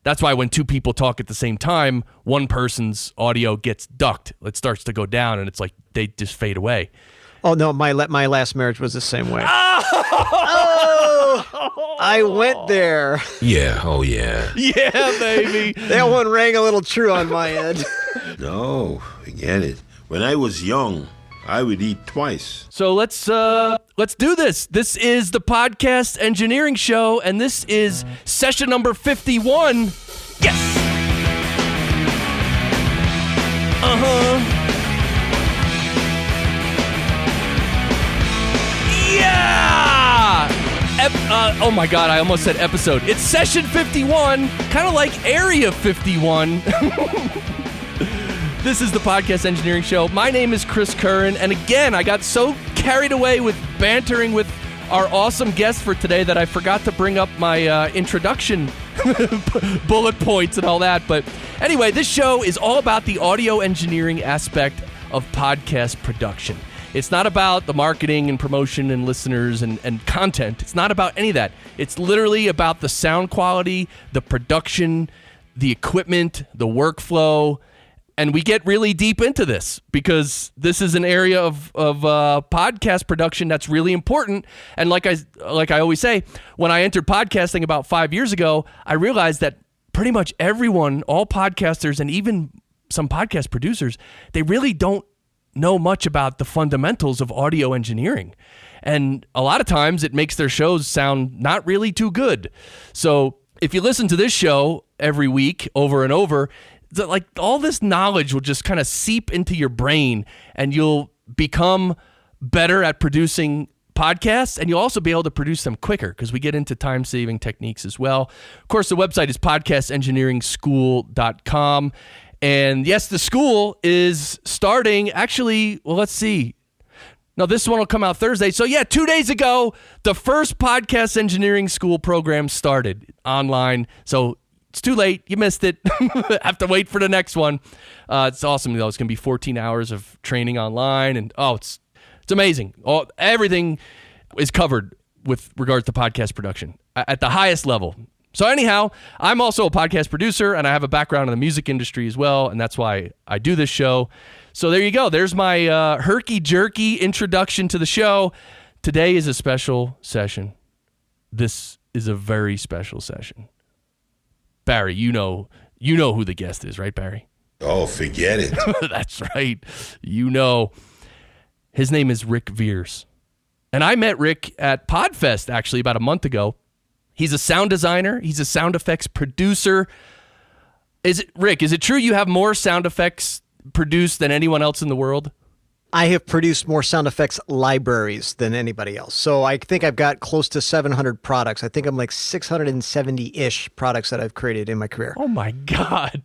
That's why when two people talk at the same time, one person's audio gets ducked. It starts to go down, and it's like they just fade away. Oh, no, my last marriage was the same way. Oh! I went there. Yeah, oh yeah. Yeah, baby. That one rang a little true on my end. No, forget it. When I was young, I would eat twice. So let's do this. This is the Podcast Engineering Show, and this is session number 51. Yes! Uh-huh. Yeah! Oh my God, I almost said episode. It's session 51, kind of like Area 51. This is the Podcast Engineering Show. My name is Chris Curran, and again, I got so carried away with bantering with our awesome guest for today that I forgot to bring up my introduction bullet points and all that. But anyway, this show is all about the audio engineering aspect of podcast production. It's not about the marketing and promotion and listeners and content. It's not about any of that. It's literally about the sound quality, the production, the equipment, the workflow. And we get really deep into this because this is an area of podcast production that's really important. And like I always say, when I entered podcasting about 5 years ago, I realized that pretty much everyone, all podcasters and even some podcast producers, they really don't know much about the fundamentals of audio engineering. And a lot of times it makes their shows sound not really too good. So if you listen to this show every week over and over, like all this knowledge will just kind of seep into your brain and you'll become better at producing podcasts, and you'll also be able to produce them quicker because we get into time-saving techniques as well. Of course, the website is podcastengineeringschool.com. And yes, the school is starting. Actually, well, let's see. No, this one will come out Thursday. So yeah, 2 days ago, the first Podcast Engineering School program started online. So it's too late. You missed it. Have to wait for the next one. It's awesome, though. It's going to be 14 hours of training online. And it's amazing. Everything is covered with regards to podcast production at the highest level. So anyhow, I'm also a podcast producer, and I have a background in the music industry as well, and that's why I do this show. So there you go. There's my herky-jerky introduction to the show. Today is a special session. This is a very special session. Barry, you know who the guest is, right, Barry? Oh, forget it. That's right. You know. His name is Ric Viers. And I met Rick at Podfest, actually, about a month ago. He's a sound designer. He's a sound effects producer. Rick, is it true you have more sound effects produced than anyone else in the world? I have produced more sound effects libraries than anybody else. So I think I've got close to 700 products. I think I'm like 670-ish products that I've created in my career. Oh my God.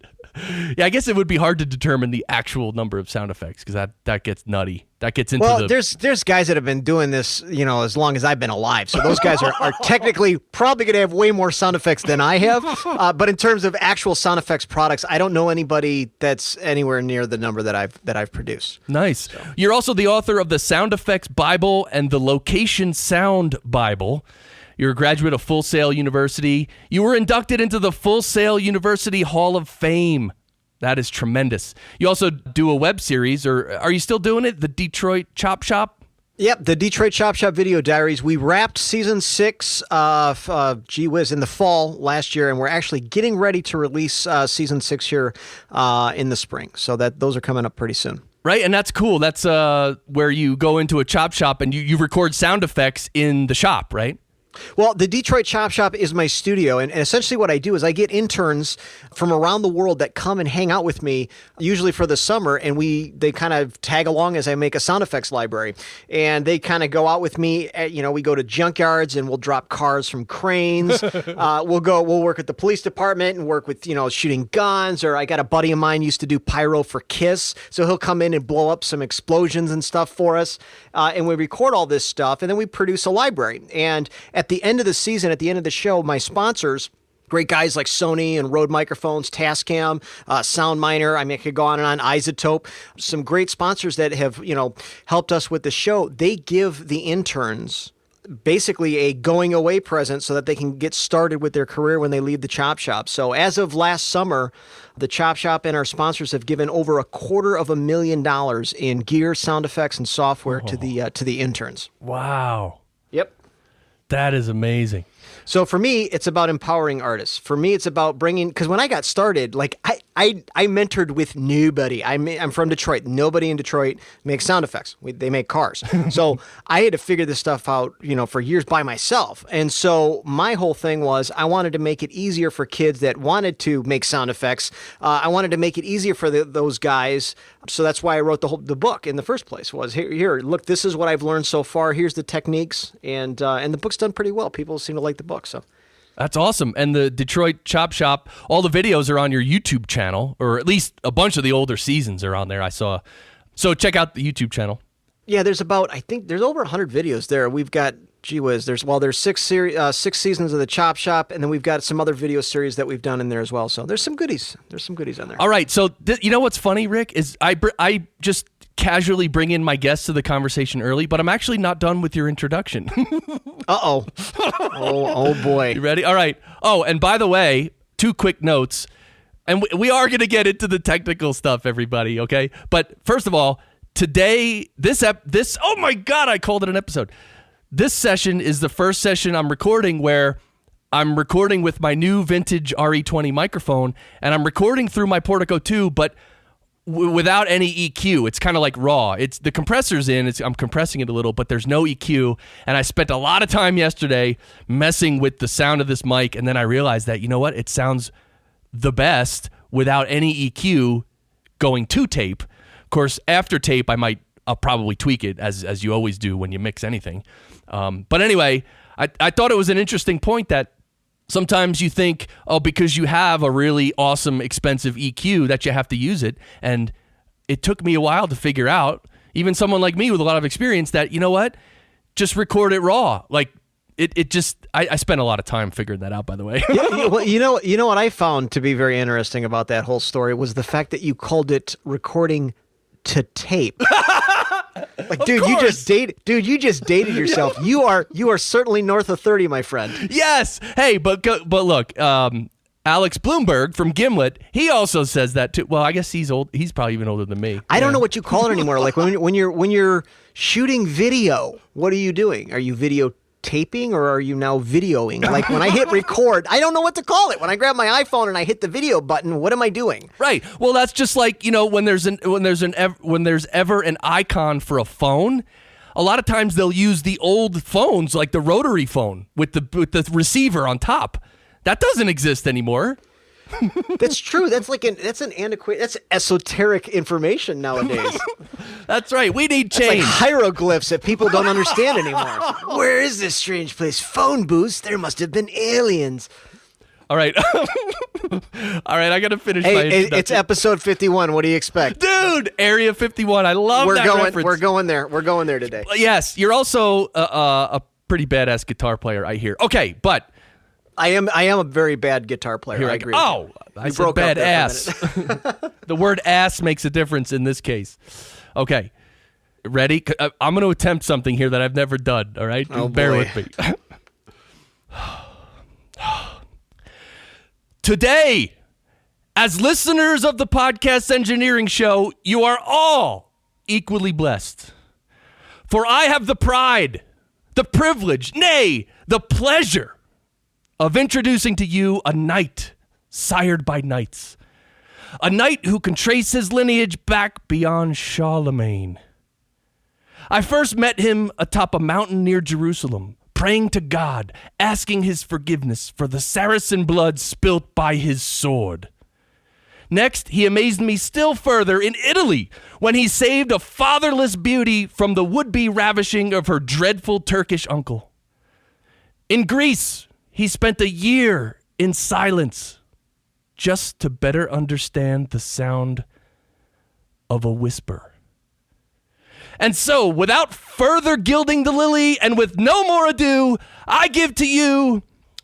Yeah, I guess it would be hard to determine the actual number of sound effects because that gets nutty. That gets into there's guys that have been doing this, as long as I've been alive. So those guys are technically probably going to have way more sound effects than I have. But in terms of actual sound effects products, I don't know anybody that's anywhere near the number that I've produced. Nice. So. You're also the author of the Sound Effects Bible and the Location Sound Bible. You're a graduate of Full Sail University. You were inducted into the Full Sail University Hall of Fame. That is tremendous. You also do a web series, or are you still doing it? The Detroit Chop Shop? Yep, the Detroit Chop Shop Video Diaries. We wrapped season 6, in the fall last year, and we're actually getting ready to release season 6 here in the spring. So those are coming up pretty soon. Right, and that's cool. That's where you go into a chop shop and you record sound effects in the shop, right? Well, the Detroit Chop Shop is my studio, and essentially what I do is I get interns from around the world that come and hang out with me, usually for the summer, and they kind of tag along as I make a sound effects library. And they kind of go out with me. We go to junkyards and we'll drop cars from cranes. We'll work at the police department and work with, shooting guns. Or I got a buddy of mine used to do pyro for KISS, so he'll come in and blow up some explosions and stuff for us. And we record all this stuff, and then we produce a library. And at the end of the season, at the end of the show, my sponsors, great guys like Sony and Rode microphones, Tascam, SoundMiner, I could go on and on, Isotope, some great sponsors that have, helped us with the show. They give the interns basically a going away present so that they can get started with their career when they leave the chop shop. So as of last summer, the chop shop and our sponsors have given over $250,000 in gear, sound effects, and software to the interns. Wow. Yep. That is amazing. So for me, it's about empowering artists. For me, it's about bringing, because when I got started, like I mentored with nobody. I'm from Detroit. Nobody in Detroit makes sound effects. They make cars. So I had to figure this stuff out, for years by myself. And so my whole thing was I wanted to make it easier for kids that wanted to make sound effects. I wanted to make it easier for those guys. So that's why I wrote the book in the first place. Was here, look, this is what I've learned so far. Here's the techniques, and the book's done pretty well. People seem to like the book. So that's awesome. And the Detroit Chop Shop, all the videos are on your YouTube channel, or at least a bunch of the older seasons are on there. I saw. So check out the YouTube channel. Yeah, there's over 100 videos there. We've got, gee whiz, there's 6 seasons of the Chop Shop, and then we've got some other video series that we've done in there as well. So there's some goodies. There's some goodies on there. All right. So you know what's funny, Rick, is I just casually bring in my guests to the conversation early, but I'm actually not done with your introduction. Uh-oh. Oh, boy. You ready? All right. Oh, and by the way, 2 quick notes. And we are going to get into the technical stuff, everybody, okay? But first of all, today, this oh my God, I called it an episode. This session is the first session I'm recording where I'm recording with my new vintage RE20 microphone, and I'm recording through my Portico 2, but without any EQ. It's kind of like raw. It's the compressor's in. I'm compressing it a little, but there's no EQ. And I spent a lot of time yesterday messing with the sound of this mic, and then I realized that, you know what? It sounds the best without any EQ going to tape. Of course, after tape, I'll probably tweak it as you always do when you mix anything. But anyway, I thought it was an interesting point that sometimes you think, because you have a really awesome, expensive EQ that you have to use it. And it took me a while to figure out, even someone like me with a lot of experience, that, you know what, just record it raw. Like I spent a lot of time figuring that out, by the way. Well, you know what I found to be very interesting about that whole story was the fact that you called it recording to tape. Like, dude, you just dated yourself. You are certainly north of 30, my friend. Yes. Hey, but look, Alex Bloomberg from Gimlet, he also says that too. Well, I guess he's old. He's probably even older than me. I don't know what you call it anymore. Like when you're shooting video, what are you doing? Are you videotaping or are you now videoing? Like when I hit record, I don't know what to call it. When I grab my iPhone and I hit the video button, what am I doing? Right. Well, that's just like, when there's ever an icon for a phone, a lot of times they'll use the old phones, like the rotary phone with the receiver on top. That doesn't exist anymore. That's true. That's an antiquated. That's esoteric information nowadays. That's right. We need change. It's like hieroglyphs that people don't understand anymore. Where is this strange place? Phone booths? There must have been aliens. All right. All right, I got to finish my introduction. It's episode 51. What do you expect? Dude, Area 51. I love that reference. We're going there. We're going there today. Yes, you're also a pretty badass guitar player, I hear. Okay, but I am a very bad guitar player. I agree. Oh, I said bad ass. The word ass makes a difference in this case. Okay. Ready? I'm going to attempt something here that I've never done, all right? Oh, Bear boy. with me. Today, as listeners of the Podcast Engineering Show, you are all equally blessed. For I have the pride, the privilege, nay, the pleasure of introducing to you a knight sired by knights. A knight who can trace his lineage back beyond Charlemagne. I first met him atop a mountain near Jerusalem, praying to God, asking his forgiveness for the Saracen blood spilt by his sword. Next, he amazed me still further in Italy when he saved a fatherless beauty from the would-be ravishing of her dreadful Turkish uncle. In Greece, he spent a year in silence just to better understand the sound of a whisper. And so, without further gilding the lily and with no more ado, I give to you...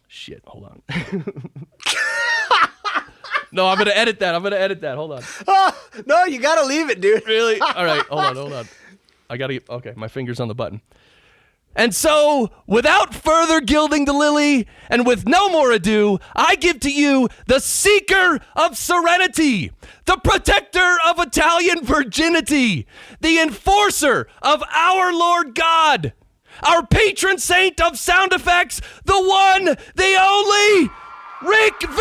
Shit, hold on. No, I'm going to edit that. Hold on. Oh, no, you got to leave it, dude. Really? All right, hold on. I got to... Okay, my finger's on the button. And so, without further gilding the lily, and with no more ado, I give to you the seeker of serenity, the protector of Italian virginity, the enforcer of our Lord God, our patron saint of sound effects, the one, the only, Ric Viers!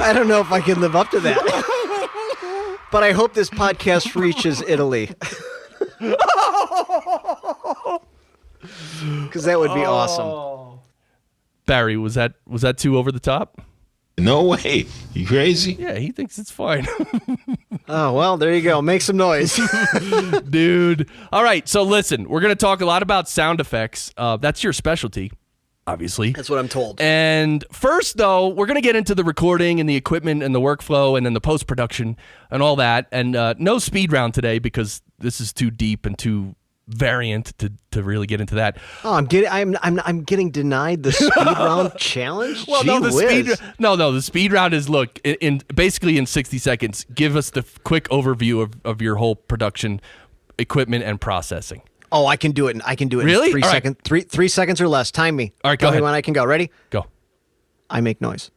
I don't know if I can live up to that. But I hope this podcast reaches Italy. Because that would be awesome. Barry, was that too over the top? No way. You crazy? Yeah, he thinks it's fine. Oh, well, there you go. Make some noise. Dude. All right, so listen, we're going to talk a lot about sound effects. That's your specialty, obviously. That's what I'm told. And first, though, we're going to get into the recording and the equipment and the workflow and then the post-production and all that. And no speed round today because this is too deep and too variant to really get into that. Oh, I'm getting denied the speed round challenge. Well, no, the speed round is look in basically in 60 seconds. Give us the quick overview of your whole production equipment and processing. Oh, I can do it. Really? In 3 seconds. 3 seconds or less. Time me. All right, go Tell me ahead. when I can go. Ready? Go. I make noise.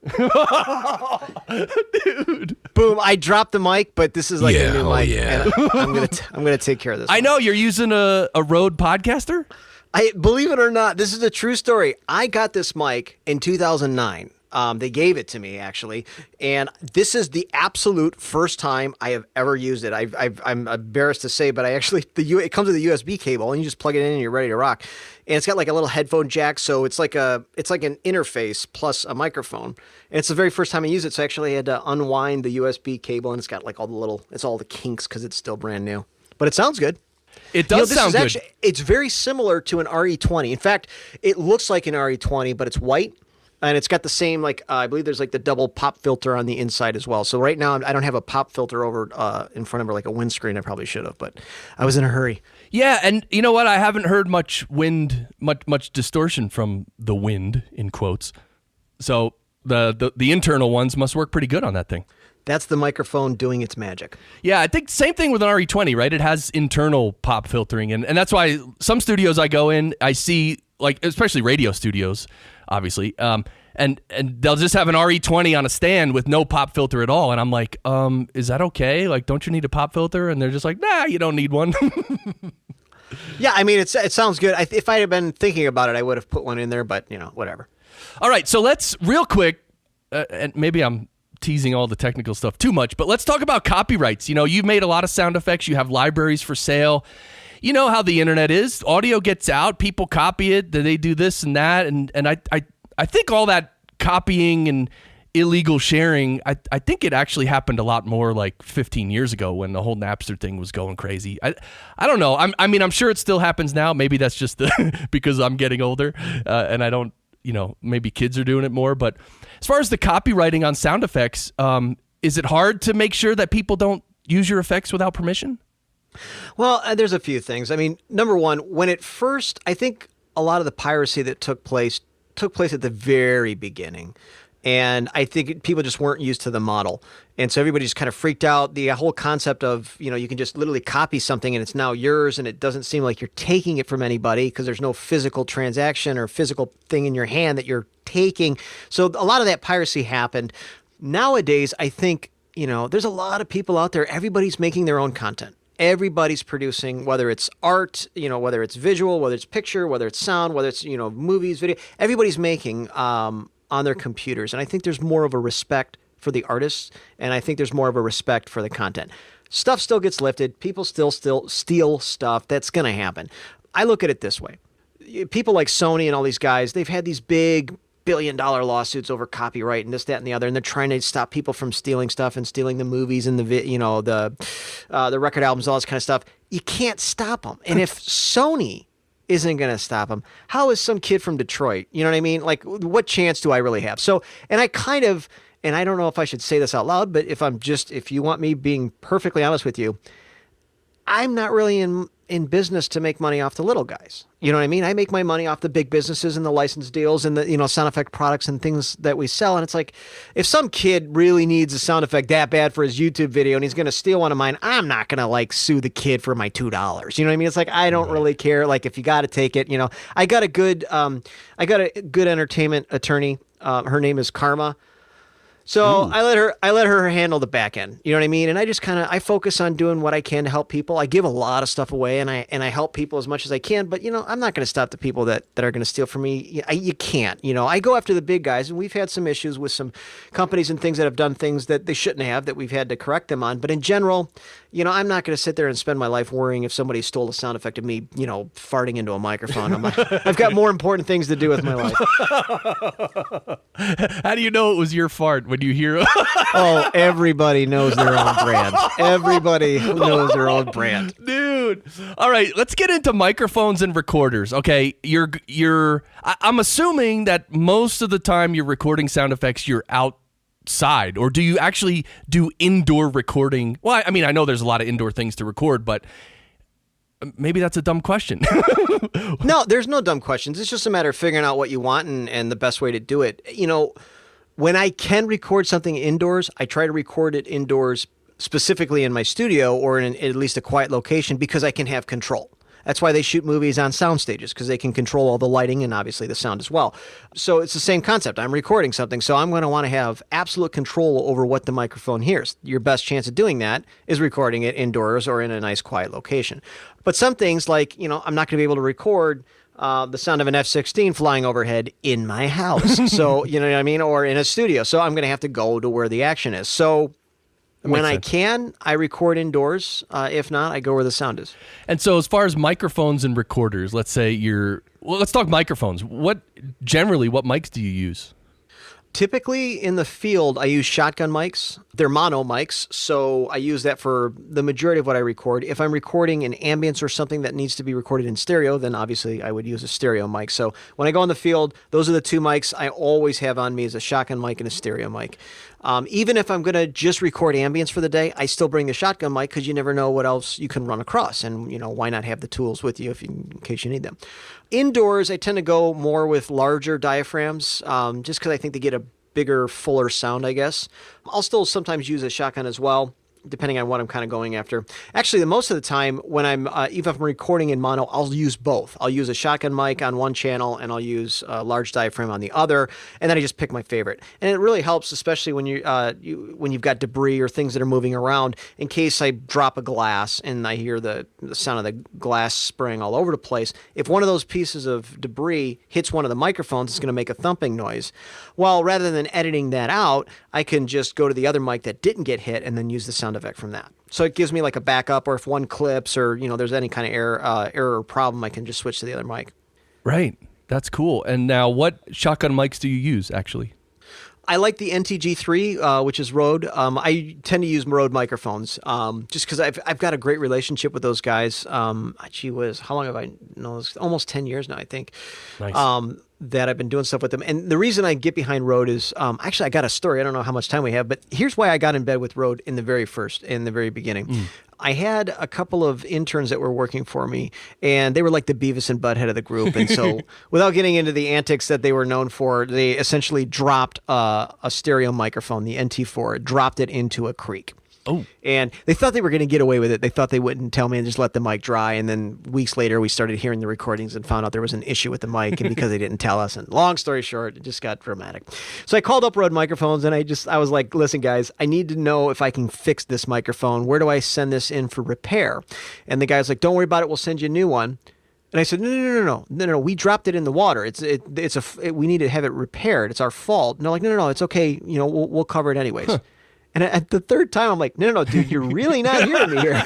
Dude. Boom! I dropped the mic, but this is like a new mic. Yeah. And I'm gonna take care of this. I know you're using a Rode Podcaster. I believe it or not, this is a true story. I got this mic in 2009. They gave it to me actually, and this is the absolute first time I have ever used it. I'm embarrassed to say, but it comes with a USB cable, and you just plug it in, and you're ready to rock. And it's got like a little headphone jack, so it's like an interface plus a microphone. And it's the very first time I used it, so I actually had to unwind the USB cable, and it's got like all the kinks because it's still brand new. But it sounds good. It does sound good. Actually, it's very similar to an RE20. In fact, it looks like an RE20, but it's white. And it's got the same, I believe there's like the double pop filter on the inside as well. So right now I don't have a pop filter over in front of like a windscreen. I probably should have, but I was in a hurry. Yeah, and you know what? I haven't heard much distortion from the wind, in quotes. So the internal ones must work pretty good on that thing. That's the microphone doing its magic. Yeah, I think same thing with an RE20, right? It has internal pop filtering, and that's why some studios I go in, I see, like, especially radio studios, obviously, and they'll just have an RE20 on a stand with no pop filter at all, and I'm like, is that okay? Like, don't you need a pop filter? And they're just like, nah, you don't need one. Yeah, I mean, it sounds good. If I had been thinking about it, I would have put one in there, but, whatever. All right, so let's, real quick, and maybe I'm teasing all the technical stuff too much, but let's talk about copyrights. You've made a lot of sound effects. You have libraries for sale. You know how the internet is. Audio gets out. People copy it. They do this and that. And I think all that copying and illegal sharing, I think it actually happened a lot more like 15 years ago when the whole Napster thing was going crazy. I don't know. I'm sure it still happens now. Maybe that's just because I'm getting older and I don't, maybe kids are doing it more. But as far as the copywriting on sound effects, is it hard to make sure that people don't use your effects without permission? Well, there's a few things. I mean, number one, when it first, I think a lot of the piracy that took place at the very beginning. And I think people just weren't used to the model. And so everybody just kind of freaked out. The whole concept of, you can just literally copy something and it's now yours and it doesn't seem like you're taking it from anybody because there's no physical transaction or physical thing in your hand that you're taking. So a lot of that piracy happened. Nowadays, I think, there's a lot of people out there. Everybody's making their own content. Everybody's producing, whether it's art, whether it's visual, whether it's picture, whether it's sound, whether it's, movies, video. Everybody's making on their computers. And I think there's more of a respect for the artists, and I think there's more of a respect for the content. Stuff still gets lifted. People still steal stuff. That's going to happen. I look at it this way. People like Sony and all these guys, they've had these big billion-dollar lawsuits over copyright and this, that, and the other, and they're trying to stop people from stealing stuff and stealing the movies and the record albums, all this kind of stuff. You can't stop them. And if Sony isn't going to stop them, how is some kid from Detroit? You know what I mean? Like, what chance do I really have? So, and I don't know if I should say this out loud, but if you want me being perfectly honest with you, I'm not really in in business to make money off the little guys. You know what I mean? I make my money off the big businesses and the license deals and the, sound effect products and things that we sell. And it's like, if some kid really needs a sound effect that bad for his YouTube video and he's going to steal one of mine, I'm not going to like sue the kid for my $2. You know what I mean? It's like, I don't really care. Like, if you got to take it, I got a good entertainment attorney. Her name is Karma. So I let her handle the back end. You know what I mean? And I just I focus on doing what I can to help people. I give a lot of stuff away and I help people as much as I can, but I'm not going to stop the people that are going to steal from me. You can't, I go after the big guys, and we've had some issues with some companies and things that have done things that they shouldn't have, that we've had to correct them on. But in general, I'm not going to sit there and spend my life worrying if somebody stole a sound effect of me, farting into a microphone. I'm like, I've got more important things to do with my life. How do you know it was your fart when you hear it? Oh, everybody knows their own brand. Everybody knows their own brand. Dude. All right, let's get into microphones and recorders. Okay, I'm assuming that most of the time you're recording sound effects, you're outside, or do you actually do indoor recording? Well, I mean, I know there's a lot of indoor things to record, but maybe that's a dumb question. No, there's no dumb questions. It's just a matter of figuring out what you want and the best way to do it. When I can record something indoors, I try to record it indoors, specifically in my studio or in at least a quiet location, because I can have control. That's why they shoot movies on sound stages, because they can control all the lighting and obviously the sound as well. So it's the same concept. I'm recording something, so I'm going to want to have absolute control over what the microphone hears. Your best chance of doing that is recording it indoors or in a nice quiet location. But some things like, I'm not going to be able to record the sound of an F-16 flying overhead in my house. So, you know what I mean? Or in a studio. So I'm going to have to go to where the action is. So when I can, I record indoors. If not, I go where the sound is. And so as far as microphones and recorders, let's say let's talk microphones. What mics do you use? Typically in the field, I use shotgun mics. They're mono mics, so I use that for the majority of what I record. If I'm recording an ambience or something that needs to be recorded in stereo, then obviously I would use a stereo mic. So when I go in the field, those are the two mics I always have on me, is a shotgun mic and a stereo mic. Even if I'm going to just record ambience for the day, I still bring the shotgun mic, because you never know what else you can run across. And, why not have the tools with you in case you need them. Indoors, I tend to go more with larger diaphragms, just because I think they get a bigger, fuller sound, I guess. I'll still sometimes use a shotgun as well, depending on what I'm kind of going after. Actually, the most of the time when I'm, even if I'm recording in mono, I'll use both. I'll use a shotgun mic on one channel and I'll use a large diaphragm on the other, and then I just pick my favorite. And it really helps, especially when when you've got debris or things that are moving around. In case I drop a glass and I hear the sound of the glass spraying all over the place, if one of those pieces of debris hits one of the microphones, it's going to make a thumping noise. Well, rather than editing that out, I can just go to the other mic that didn't get hit and then use the sound effect from that. So it gives me like a backup, or if one clips or, there's any kind of error or problem, I can just switch to the other mic. Right. That's cool. And now what shotgun mics do you use, actually? I like the NTG3, which is Rode. I tend to use Rode microphones, just because I've got a great relationship with those guys. How long have I known? Almost 10 years now, I think. Nice. That I've been doing stuff with them. And the reason I get behind Rode is, actually, I got a story. I don't know how much time we have, but here's why I got in bed with Rode in the very beginning. I had a couple of interns that were working for me, and they were like the Beavis and Butthead of the group. And so without getting into the antics that they were known for, they essentially dropped a stereo microphone, the NT4, dropped it into a creek. Oh. And they thought they were going to get away with it. They thought they wouldn't tell me and just let the mic dry. And then weeks later, we started hearing the recordings and found out there was an issue with the mic, and because they didn't tell us. And long story short, it just got dramatic. So I called up Rode Microphones, and I was like, listen, guys, I need to know if I can fix this microphone. Where do I send this in for repair? And the guy's like, don't worry about it. We'll send you a new one. And I said, no. We dropped it in the water. We need to have it repaired. It's our fault. And they're like, no, it's okay. We'll cover it anyways. Huh. And at the third time, I'm like, no, dude, you're really not hearing me here.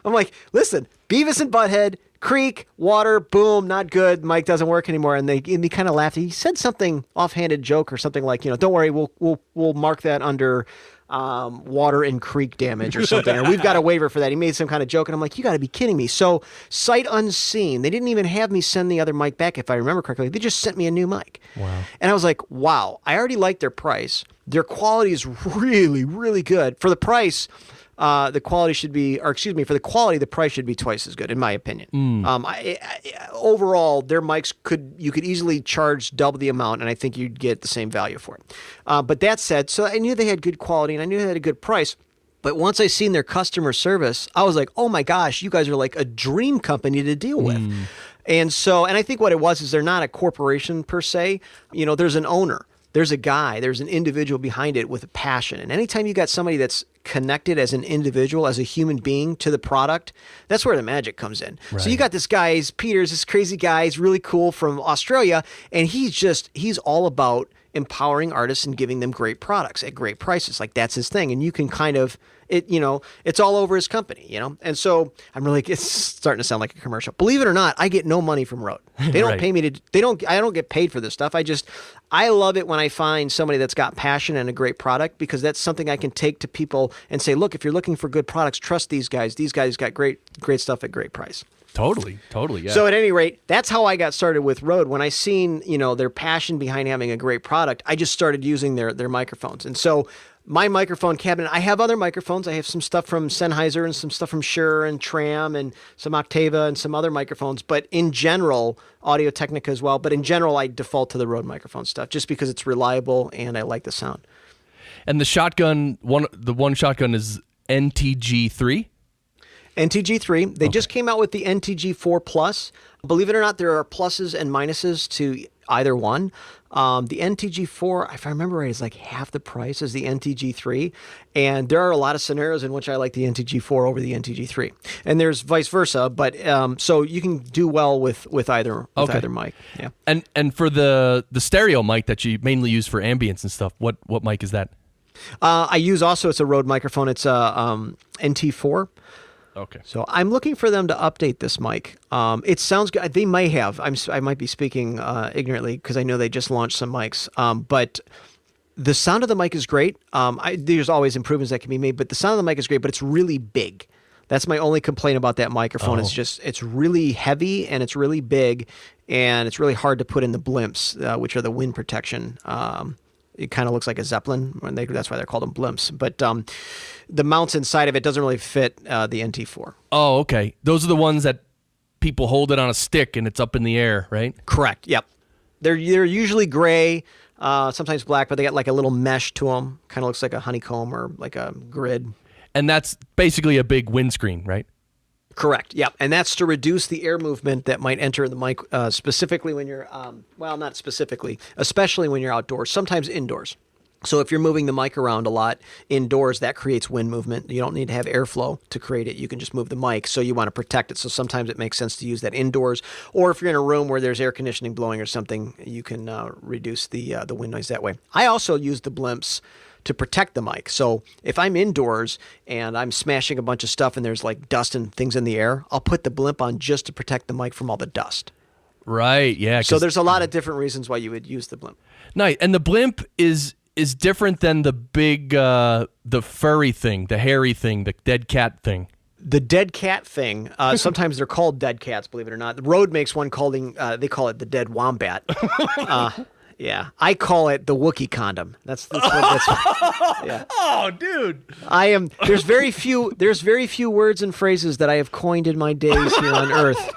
I'm like, listen, Beavis and Butthead, creek, water, boom, not good. Mic doesn't work anymore. And they kind of laughed. He said something offhanded joke or something like, don't worry, we'll mark that under water and creek damage or something. Or we've got a waiver for that. He made some kind of joke, and I'm like, you got to be kidding me. So sight unseen, they didn't even have me send the other mic back, if I remember correctly. They just sent me a new mic. Wow. And I was like, wow, I already like their price. Their quality is really, really good. For the price, the quality should be, or excuse me, for the quality, the price should be twice as good, in my opinion. Overall, their mics you could easily charge double the amount, and I think you'd get the same value for it. But that said, so I knew they had good quality, and I knew they had a good price. But once I seen their customer service, I was like, oh my gosh, you guys are like a dream company to deal with. And I think what it was is they're not a corporation per se. There's an owner. There's a guy, there's an individual behind it with a passion. And anytime you got somebody that's connected as an individual, as a human being to the product, that's where the magic comes in. Right. So you got this guy, Peter's this crazy guy, he's really cool from Australia, and he's all about empowering artists and giving them great products at great prices. Like that's his thing. And you can kind of, it's all over his company, And so it's starting to sound like a commercial. Believe it or not, I get no money from Rode. They don't pay me I don't get paid for this stuff. I love it when I find somebody that's got passion and a great product, because that's something I can take to people and say, look, if you're looking for good products, trust these guys. These guys got great stuff at great price. Totally, yeah. So at any rate, that's how I got started with Rode. When I seen, their passion behind having a great product, I just started using their microphones. And so my microphone cabinet, I have other microphones. I have some stuff from Sennheiser and some stuff from Shure and Tram and some Octava and some other microphones. But in general, Audio-Technica as well. But in general, I default to the Rode microphone stuff just because it's reliable and I like the sound. And the shotgun, the one shotgun is NTG3? NTG3. They just came out with the NTG4 Plus. Believe it or not, there are pluses and minuses to either one. The NTG4, if I remember right, is like half the price as the NTG3. And there are a lot of scenarios in which I like the NTG4 over the NTG3. And there's vice versa, but so you can do well with either mic. Yeah. And for the stereo mic that you mainly use for ambience and stuff, what mic is that? I use also, it's a Rode microphone. It's a NT4. Okay. So I'm looking for them to update this mic. It sounds good. They might have. I might be speaking ignorantly because I know they just launched some mics. But the sound of the mic is great. There's always improvements that can be made, but the sound of the mic is great, but it's really big. That's my only complaint about that microphone. It's really heavy and it's really big, and it's really hard to put in the blimps, which are the wind protection. It kind of looks like a Zeppelin. That's why they're called them blimps. But the mounts inside of it doesn't really fit the NT4. Oh, okay. Those are the ones that people hold it on a stick and it's up in the air, right? Correct. Yep. They're usually gray, sometimes black, but they got like a little mesh to them. Kind of looks like a honeycomb or like a grid. And that's basically a big windscreen, right? Correct. Yep. And that's to reduce the air movement that might enter the mic, specifically when you're, not specifically, especially when you're outdoors, sometimes indoors. So if you're moving the mic around a lot indoors, that creates wind movement. You don't need to have airflow to create it. You can just move the mic. So you want to protect it. So sometimes it makes sense to use that indoors. Or if you're in a room where there's air conditioning blowing or something, you can reduce the wind noise that way. I also use the blimps to protect the mic. So if I'm indoors and I'm smashing a bunch of stuff and there's like dust and things in the air, I'll put the blimp on just to protect the mic from all the dust. Right, yeah. So there's a lot of different reasons why you would use the blimp. Nice. And the blimp is different than the big, the furry thing, the hairy thing, the dead cat thing. The dead cat thing, sometimes they're called dead cats, believe it or not. Rode makes one they call it the dead wombat. Yeah, I call it the wookie condom. That's yeah. Oh, dude. There's very few words and phrases that I have coined in my days here on Earth,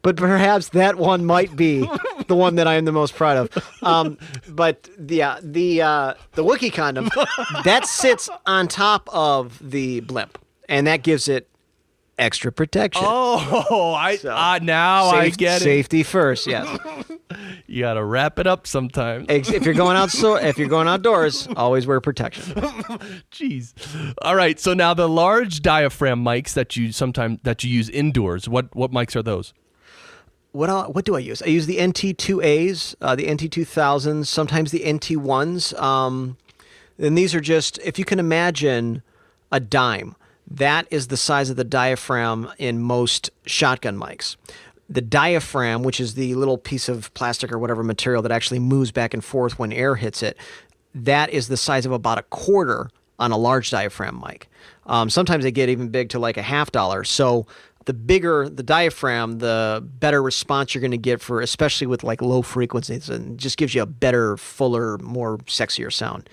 but perhaps that one might be the one that I am the most proud of. But the wookie condom that sits on top of the blimp, and that gives it extra protection. Oh, I get it. Safety first, yes. You gotta wrap it up sometimes. If you're going outdoors, always wear protection. Jeez. All right. So now the large diaphragm mics that you use indoors. What mics are those? What do I use? I use the NT2As, the NT2000s, sometimes the NT1s. And these are just, if you can imagine a dime, that is the size of the diaphragm in most shotgun mics. The diaphragm, which is the little piece of plastic or whatever material that actually moves back and forth when air hits it, that is the size of about a quarter on a large diaphragm mic. Sometimes they get even big to like $0.50. So the bigger the diaphragm, the better response you're going to get for, especially with like low frequencies, and just gives you a better, fuller, more sexier sound.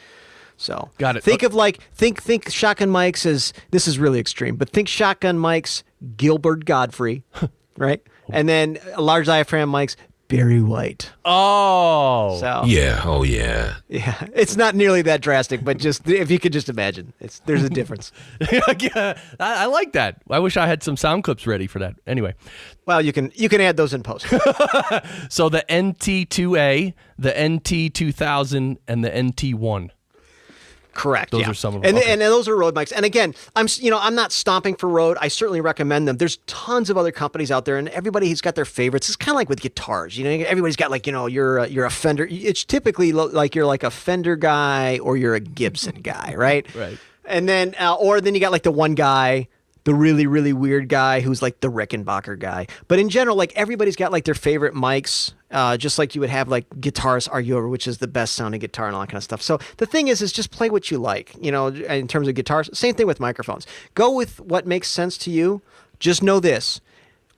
So Got it. Think of think shotgun mics as, this is really extreme, but think shotgun mics, Gilbert Godfrey, right? And then large diaphragm mics, Barry White. Oh. So Yeah. Oh, yeah. yeah, it's not nearly that drastic, but just if you could just imagine, there's a difference. Yeah, I like that. I wish I had some sound clips ready for that. Anyway. Well, you can add those in post. So the NT2A, the NT2000, and the NT1. Correct. Those yeah. are some of them. And, Okay. and those are Rode mics. And again, I'm not stomping for Rode. I certainly recommend them. There's tons of other companies out there, and everybody has got their favorites. It's kind of like with guitars. Everybody's got you're a Fender. It's typically like you're like a Fender guy or you're a Gibson guy, right? Right. And then then you got like the one guy, the really, really weird guy who's like the Rickenbacker guy. But in general, like everybody's got like their favorite mics, just like you would have like guitarists argue over which is the best sounding guitar and all that kind of stuff. So the thing is just play what you like, in terms of guitars. Same thing with microphones. Go with what makes sense to you. Just know this.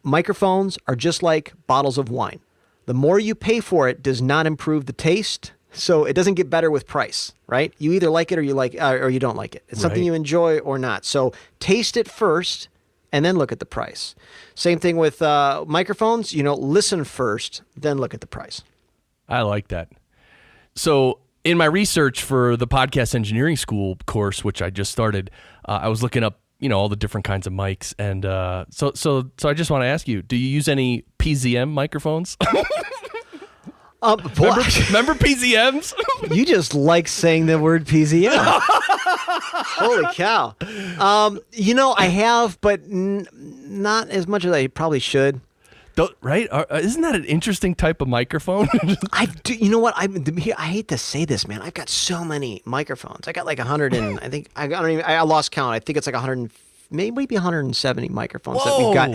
Microphones are just like bottles of wine. The more you pay for it does not improve the taste. So it doesn't get better with price, right? You either like it or you don't like it. It's something Right. you enjoy or not. So taste it first and then look at the price. Same thing with microphones. Listen first, then look at the price. I like that. So in my research for the podcast engineering school course, which I just started, I was looking up, all the different kinds of mics. And so I just want to ask you, do you use any PZM microphones? Remember PZMs? You just like saying the word PZM. Holy cow. I have, but not as much as I probably should. Right? Isn't that an interesting type of microphone? I do. You know what? I hate to say this, man. I've got so many microphones. I got like 100 and I think I lost count. I think it's like 100, maybe 170 microphones that we've got.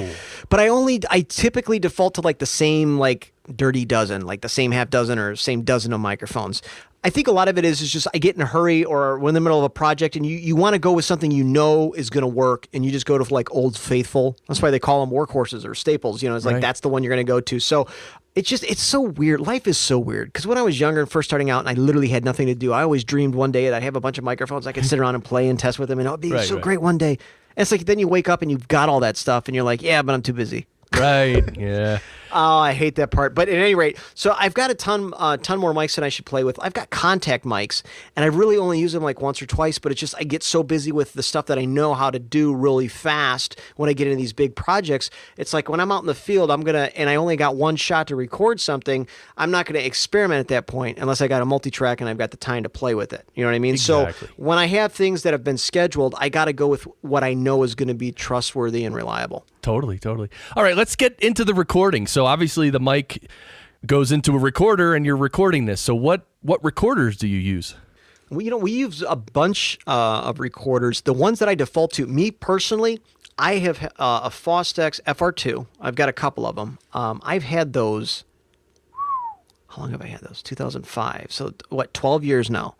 But I typically default to like the same like dirty dozen, like the same half dozen or same dozen of microphones. I think a lot of it is just I get in a hurry or we're in the middle of a project and you want to go with something is going to work and you just go to like Old Faithful. That's why they call them workhorses or staples. It's like Right. That's the one you're going to go to. So it's so weird. Life is so weird. Because when I was younger and first starting out and I literally had nothing to do, I always dreamed one day that I'd have a bunch of microphones I could sit around and play and test with them and it would be Right. great one day. And it's like then you wake up and you've got all that stuff and you're like, yeah, but I'm too busy. Right. Yeah. Oh, I hate that part. But at any rate, so I've got a ton more mics than I should play with. I've got contact mics, and I really only use them like once or twice, but it's just I get so busy with the stuff that I know how to do really fast when I get into these big projects. It's like when I'm out in the field, and I only got one shot to record something, I'm not going to experiment at that point unless I got a multi-track and I've got the time to play with it. You know what I mean? Exactly. So when I have things that have been scheduled, I got to go with what I know is going to be trustworthy and reliable. Totally. All right, let's get into the recording. So obviously the mic goes into a recorder and you're recording this. So what recorders do you use? We use a bunch of recorders. The ones that I default to, me personally, I have a Fostex FR-2. I've got a couple of them. I've had those. How long have I had those? 2005. So 12 years now.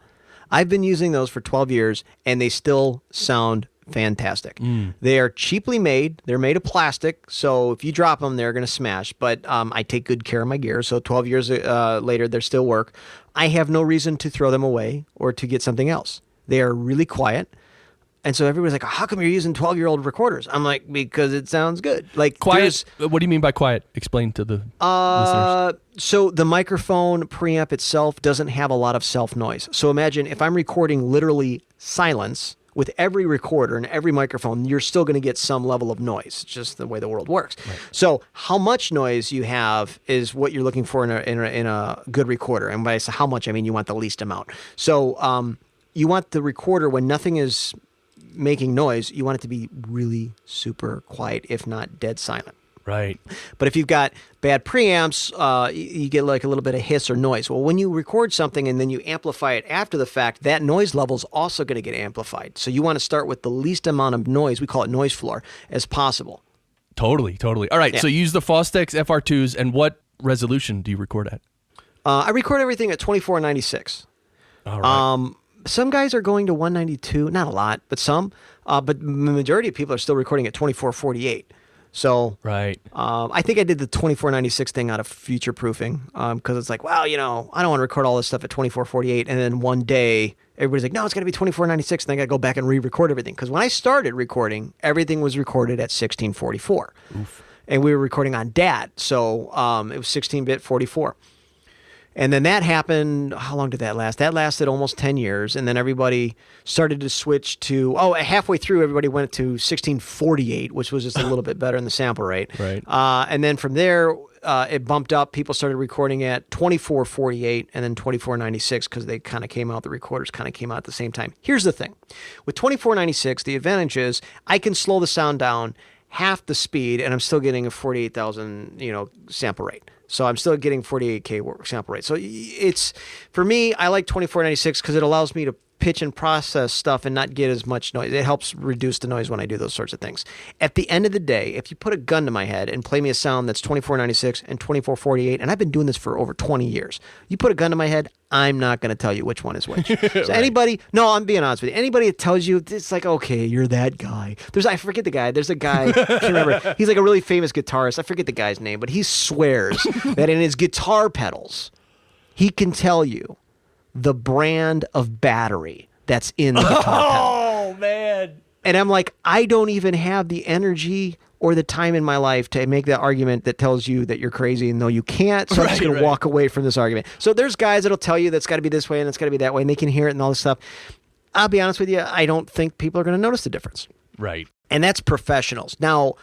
I've been using those for 12 years, and they still sound fantastic. They are cheaply made. They're made of plastic, so if you drop them, they're going to smash. But I take good care of my gear, so 12 years later, they still work. I have no reason to throw them away or to get something else. They are really quiet. And so everybody's like, how come you're using 12-year-old recorders? I'm like, because it sounds good. Like Quiet? What do you mean by quiet? Explain to the listeners. So the microphone preamp itself doesn't have a lot of self-noise. So imagine if I'm recording literally silence with every recorder and every microphone, you're still going to get some level of noise. It's just the way the world works. Right. So how much noise you have is what you're looking for in a good recorder. And by I say how much, I mean you want the least amount. So you want the recorder when nothing is making noise, you want it to be really super quiet, if not dead silent. Right. But if you've got bad preamps, you get like a little bit of hiss or noise. Well, when you record something and then you amplify it after the fact, that noise level is also going to get amplified. So you want to start with the least amount of noise, we call it noise floor, as possible. Totally. All right, Yeah. So you use the Fostex FR-2s, and what resolution do you record at? I record everything at 2496. All right. Some guys are going to 192, not a lot, but some. But the majority of people are still recording at 2448. So Right. I think I did the 2496 thing out of future proofing because it's like, well, I don't want to record all this stuff at 2448, and then one day everybody's like, no, it's got to be 2496, and then I got to go back and re-record everything. Because when I started recording, everything was recorded at 1644. Oof. And we were recording on DAT, so it was 16-bit 44. And then that happened, how long did that last? That lasted almost 10 years, and then everybody started to switch to, halfway through, everybody went to 1648, which was just a little bit better in the sample rate. Right. And then from there, it bumped up. People started recording at 2448 and then 2496 because they kind of came out, the recorders kind of came out at the same time. Here's the thing. With 2496, the advantage is I can slow the sound down half the speed, and I'm still getting a 48,000, sample rate. So I'm still getting 48K sample rate. So it's, for me, I like 2496 because it allows me to pitch and process stuff and not get as much noise. It helps reduce the noise when I do those sorts of things. At the end of the day, if you put a gun to my head and play me a sound that's 2496 and 2448, and I've been doing this for over 20 years, you put a gun to my head, I'm not going to tell you which one is which. So Right. I'm being honest with you. Anybody that tells you, it's like, okay, you're that guy. I forget the guy. There's a guy, I can't remember. He's like a really famous guitarist. I forget the guy's name, but he swears that in his guitar pedals, he can tell you the brand of battery that's in the guitar pedal. Oh, man. And I'm like, I don't even have the energy or the time in my life to make that argument that tells you that you're crazy, and no, you can't. So I'm just going to walk away from this argument. So there's guys that'll tell you that's got to be this way and it's got to be that way, and they can hear it and all this stuff. I'll be honest with you, I don't think people are going to notice the difference. Right. And that's professionals. Now,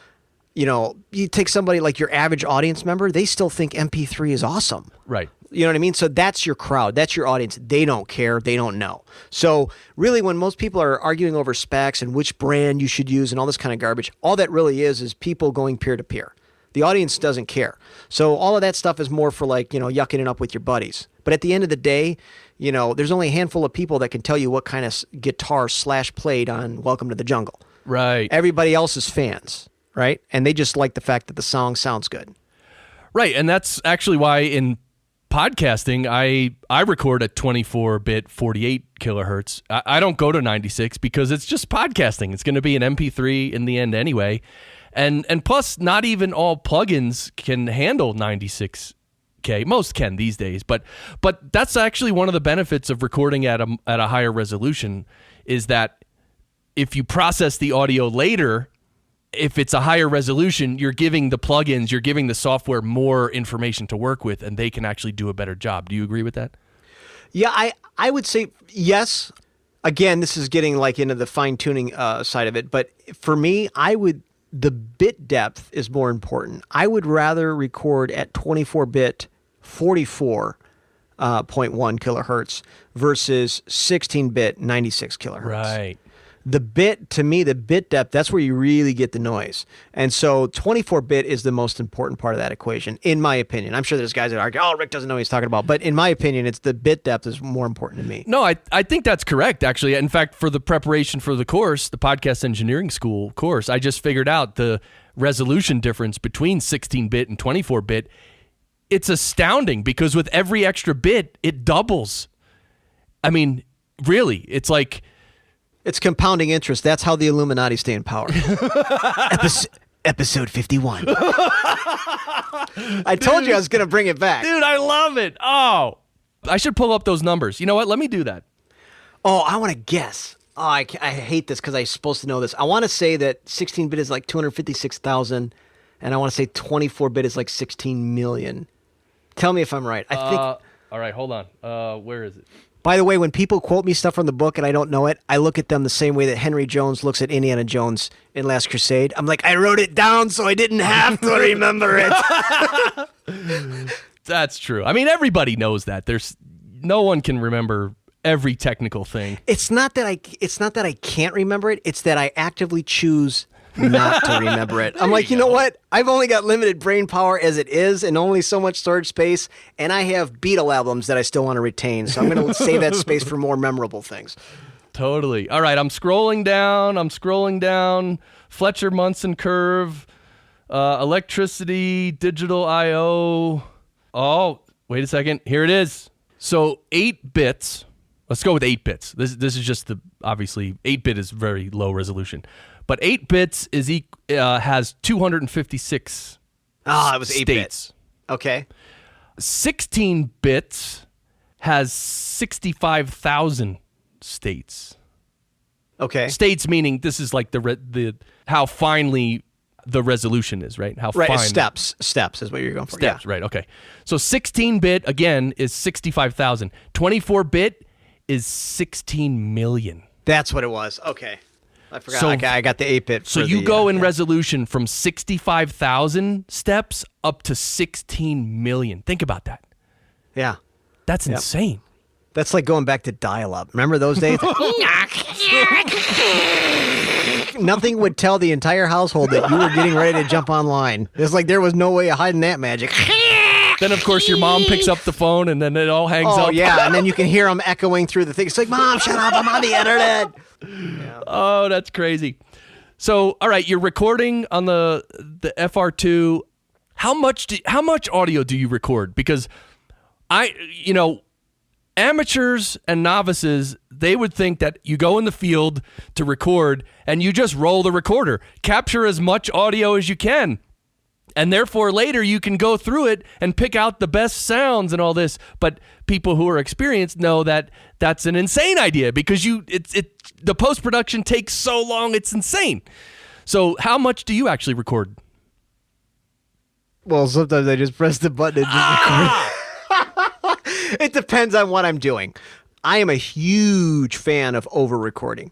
you take somebody like your average audience member, they still think MP3 is awesome. Right. You know what I mean? So that's your crowd. That's your audience. They don't care. They don't know. So really, when most people are arguing over specs and which brand you should use and all this kind of garbage, all that really is people going peer-to-peer. The audience doesn't care. So all of that stuff is more for yucking it up with your buddies. But at the end of the day, there's only a handful of people that can tell you what kind of guitar Slash played on Welcome to the Jungle. Right. Everybody else is fans, right? And they just like the fact that the song sounds good. Right. And that's actually why in podcasting, I record at 24-bit 48 kilohertz. I don't go to 96 because it's just podcasting. It's going to be an MP3 in the end anyway. And plus, not even all plugins can handle 96K. Most can these days. But that's actually one of the benefits of recording at a higher resolution is that if you process the audio later, if it's a higher resolution, you're giving the plugins, you're giving the software more information to work with, and they can actually do a better job. Do you agree with that? Yeah, I would say yes. Again, this is getting into the fine-tuning side of it, but for me, the bit depth is more important. I would rather record at 24-bit 44.1 kilohertz versus 16-bit 96 kilohertz. Right. The bit depth, that's where you really get the noise. And so 24-bit is the most important part of that equation, in my opinion. I'm sure there's guys that argue, Rick doesn't know what he's talking about. But in my opinion, it's the bit depth is more important to me. No, I think that's correct, actually. In fact, for the preparation for the course, the Podcast Engineering School course, I just figured out the resolution difference between 16-bit and 24-bit. It's astounding because with every extra bit, it doubles. I mean, really, it's like... It's compounding interest. That's how the Illuminati stay in power. Episode 51. I told you I was going to bring it back. Dude, I love it. Oh, I should pull up those numbers. You know what? Let me do that. Oh, I want to guess. Oh, I hate this because I'm supposed to know this. I want to say that 16-bit is like 256,000, and I want to say 24-bit is like 16 million. Tell me if I'm right. I think. All right, hold on. Where is it? By the way, when people quote me stuff from the book and I don't know it, I look at them the same way that Henry Jones looks at Indiana Jones in Last Crusade. I'm like, I wrote it down so I didn't have to remember it. That's true. I mean, everybody knows that. No one can remember every technical thing. It's not that I can't remember it. It's that I actively choose not to remember it. I'm like, you know what? I've only got limited brain power as it is and only so much storage space, and I have Beatle albums that I still want to retain, so I'm going to save that space for more memorable things. Totally. All right, I'm scrolling down. Fletcher Munson curve, electricity, digital I/O. Oh, wait a second. Here it is. So 8 bits. Let's go with 8 bits. This is just obviously 8-bit is very low resolution. But 8 bits has 256 it was 8 states. bits. Okay. 16 bits has 65,000 states. Okay. States meaning this is like the how finely the resolution is, right? How Right, fine. steps is what you're going for. Steps, Yeah. right, okay. So 16-bit, again, is 65,000. 24-bit is 16 million. That's what it was. Okay. I forgot. So- I got the 8-bit. So you go in resolution from 65,000 steps up to 16 million. Think about that. Yeah. That's insane. That's like going back to dial-up. Remember those days? Nothing would tell the entire household that you were getting ready to jump online. It's like there was no way of hiding that magic. Then, of course, your mom picks up the phone, and then it all hangs up. Oh, yeah, and then you can hear them echoing through the thing. It's like, Mom, shut up, I'm on the internet. Oh, that's crazy. So, all right, you're recording on the FR-2. How much audio do you record? Because amateurs and novices, they would think that you go in the field to record and you just roll the recorder, capture as much audio as you can. And therefore, later you can go through it and pick out the best sounds and all this. But people who are experienced know that that's an insane idea because the post-production takes so long, it's insane. So how much do you actually record? Well, sometimes I just press the button and just record. It depends on what I'm doing. I am a huge fan of over-recording.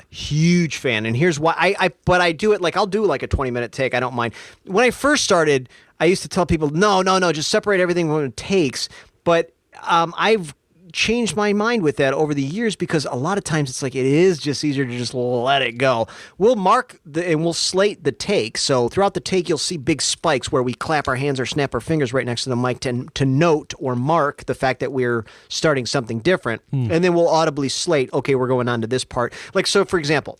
Huge fan. And here's why. But I do it I'll do a 20-minute take. I don't mind. When I first started, I used to tell people, no, just separate everything when it takes. But I've changed my mind with that over the years because a lot of times it's like it is just easier to just let it go. We'll mark and we'll slate the take. So throughout the take, you'll see big spikes where we clap our hands or snap our fingers right next to the mic to note or mark the fact that we're starting something different. And then we'll audibly slate, okay, we're going on to this part. So for example,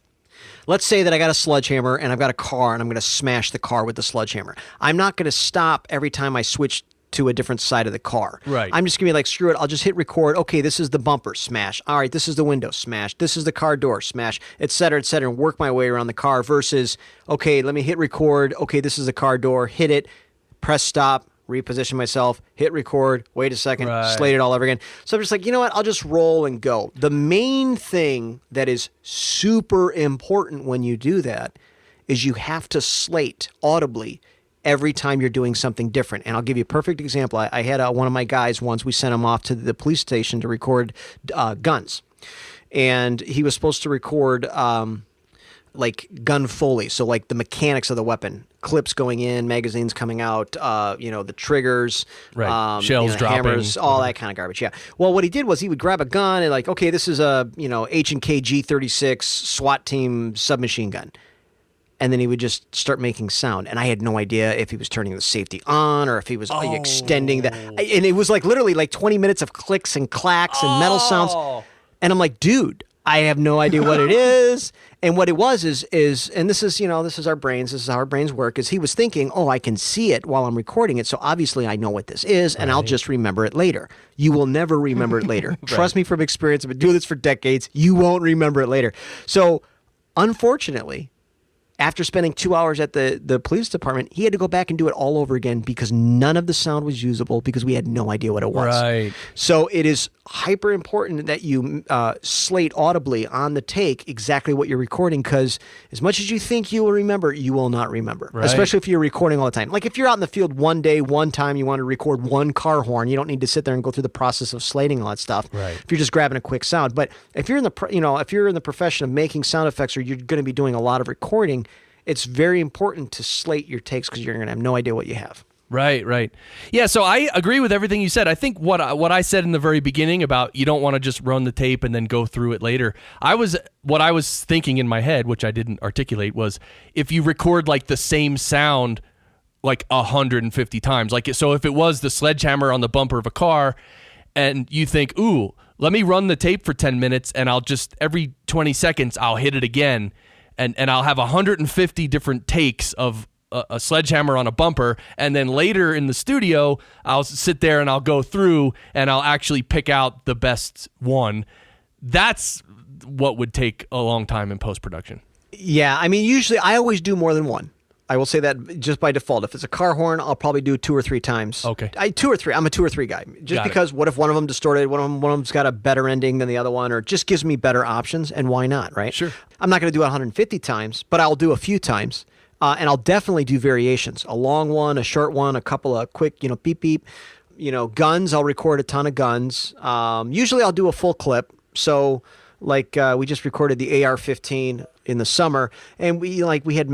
let's say that I got a sledgehammer and I've got a car and I'm going to smash the car with the sledgehammer. I'm not going to stop every time I switch to a different side of the car. Right. I'm just going to be like, screw it. I'll just hit record. Okay, this is the bumper. Smash. All right, this is the window. Smash. This is the car door. Smash, et cetera, and work my way around the car versus, okay, let me hit record. Okay, this is the car door. Hit it. Press stop. Reposition myself. Hit record. Wait a second. Right. Slate it all over again. So I'm just like, you know what? I'll just roll and go. The main thing that is super important when you do that is you have to slate audibly every time you're doing something different. And I'll give you a perfect example. I had one of my guys once, we sent him off to the police station to record guns. And he was supposed to record gun foley. So the mechanics of the weapon, clips going in, magazines coming out, the triggers, right. Shells dropping, hammers, all that kind of garbage. Yeah. Well, what he did was he would grab a gun and okay, this is a, H&K G36 SWAT team submachine gun. And then he would just start making sound. And I had no idea if he was turning the safety on or if he was extending that. And it was literally 20 minutes of clicks and clacks and metal sounds. And I'm like, dude, I have no idea what it is. And what it was is, and this is our brains, this is how our brains work, is he was thinking, oh, I can see it while I'm recording it. So obviously I know what this is and I'll just remember it later. You will never remember it later. Right. Trust me from experience. I've been doing this for decades. You won't remember it later. So unfortunately, after spending 2 hours at the police department, he had to go back and do it all over again because none of the sound was usable because we had no idea what it was. Right. So it is hyper important that you slate audibly on the take exactly what you're recording because as much as you think you will remember, you will not remember. Right. Especially if you're recording all the time. Like if you're out in the field one day, one time, you want to record one car horn, you don't need to sit there and go through the process of slating all that stuff. Right. If you're just grabbing a quick sound. But if you're in the profession of making sound effects or you're going to be doing a lot of recording, it's very important to slate your takes because you're going to have no idea what you have. Right. Yeah, so I agree with everything you said. I think what I said in the very beginning about you don't want to just run the tape and then go through it later. What I was thinking in my head, which I didn't articulate, was if you record the same sound 150 times. So if it was the sledgehammer on the bumper of a car and you think, ooh, let me run the tape for 10 minutes and I'll just every 20 seconds I'll hit it again. And I'll have 150 different takes of a sledgehammer on a bumper, and then later in the studio, I'll sit there and I'll go through and I'll actually pick out the best one. That's what would take a long time in post-production. Yeah, I mean, usually I always do more than one. I will say that just by default. If it's a car horn, I'll probably do 2 or 3 times. Okay. 2 or 3. I'm a 2 or 3 guy. Just because what if one of them distorted, one of them's got a better ending than the other one, or it just gives me better options, and why not, right? Sure. I'm not going to do it 150 times, but I'll do a few times. And I'll definitely do variations. A long one, a short one, a couple of quick, beep, beep. Guns, I'll record a ton of guns. Usually I'll do a full clip. So like we just recorded the AR-15 in the summer, and we had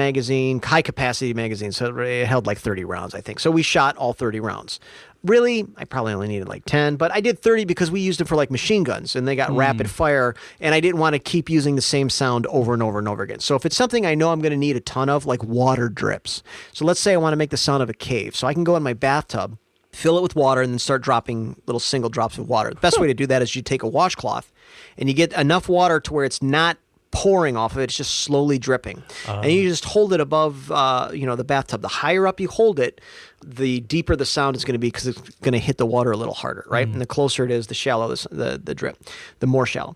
high capacity magazines, so it held like 30 rounds, I think. So we shot all 30 rounds. Really, I probably only needed like 10, but I did 30 because we used them for like machine guns, and they got rapid fire, and I didn't want to keep using the same sound over and over and over again. So if it's something I know I'm going to need a ton of, like water drips. So let's say I want to make the sound of a cave. So I can go in my bathtub, fill it with water, and then start dropping little single drops of water. The best way to do that is you take a washcloth, and you get enough water to where it's not pouring off of it, it's just slowly dripping. And you just hold it above the bathtub. The higher up you hold it, the deeper the sound is going to be, because it's going to hit the water a little harder, right? And the closer it is, the shallower the drip, the more shallow.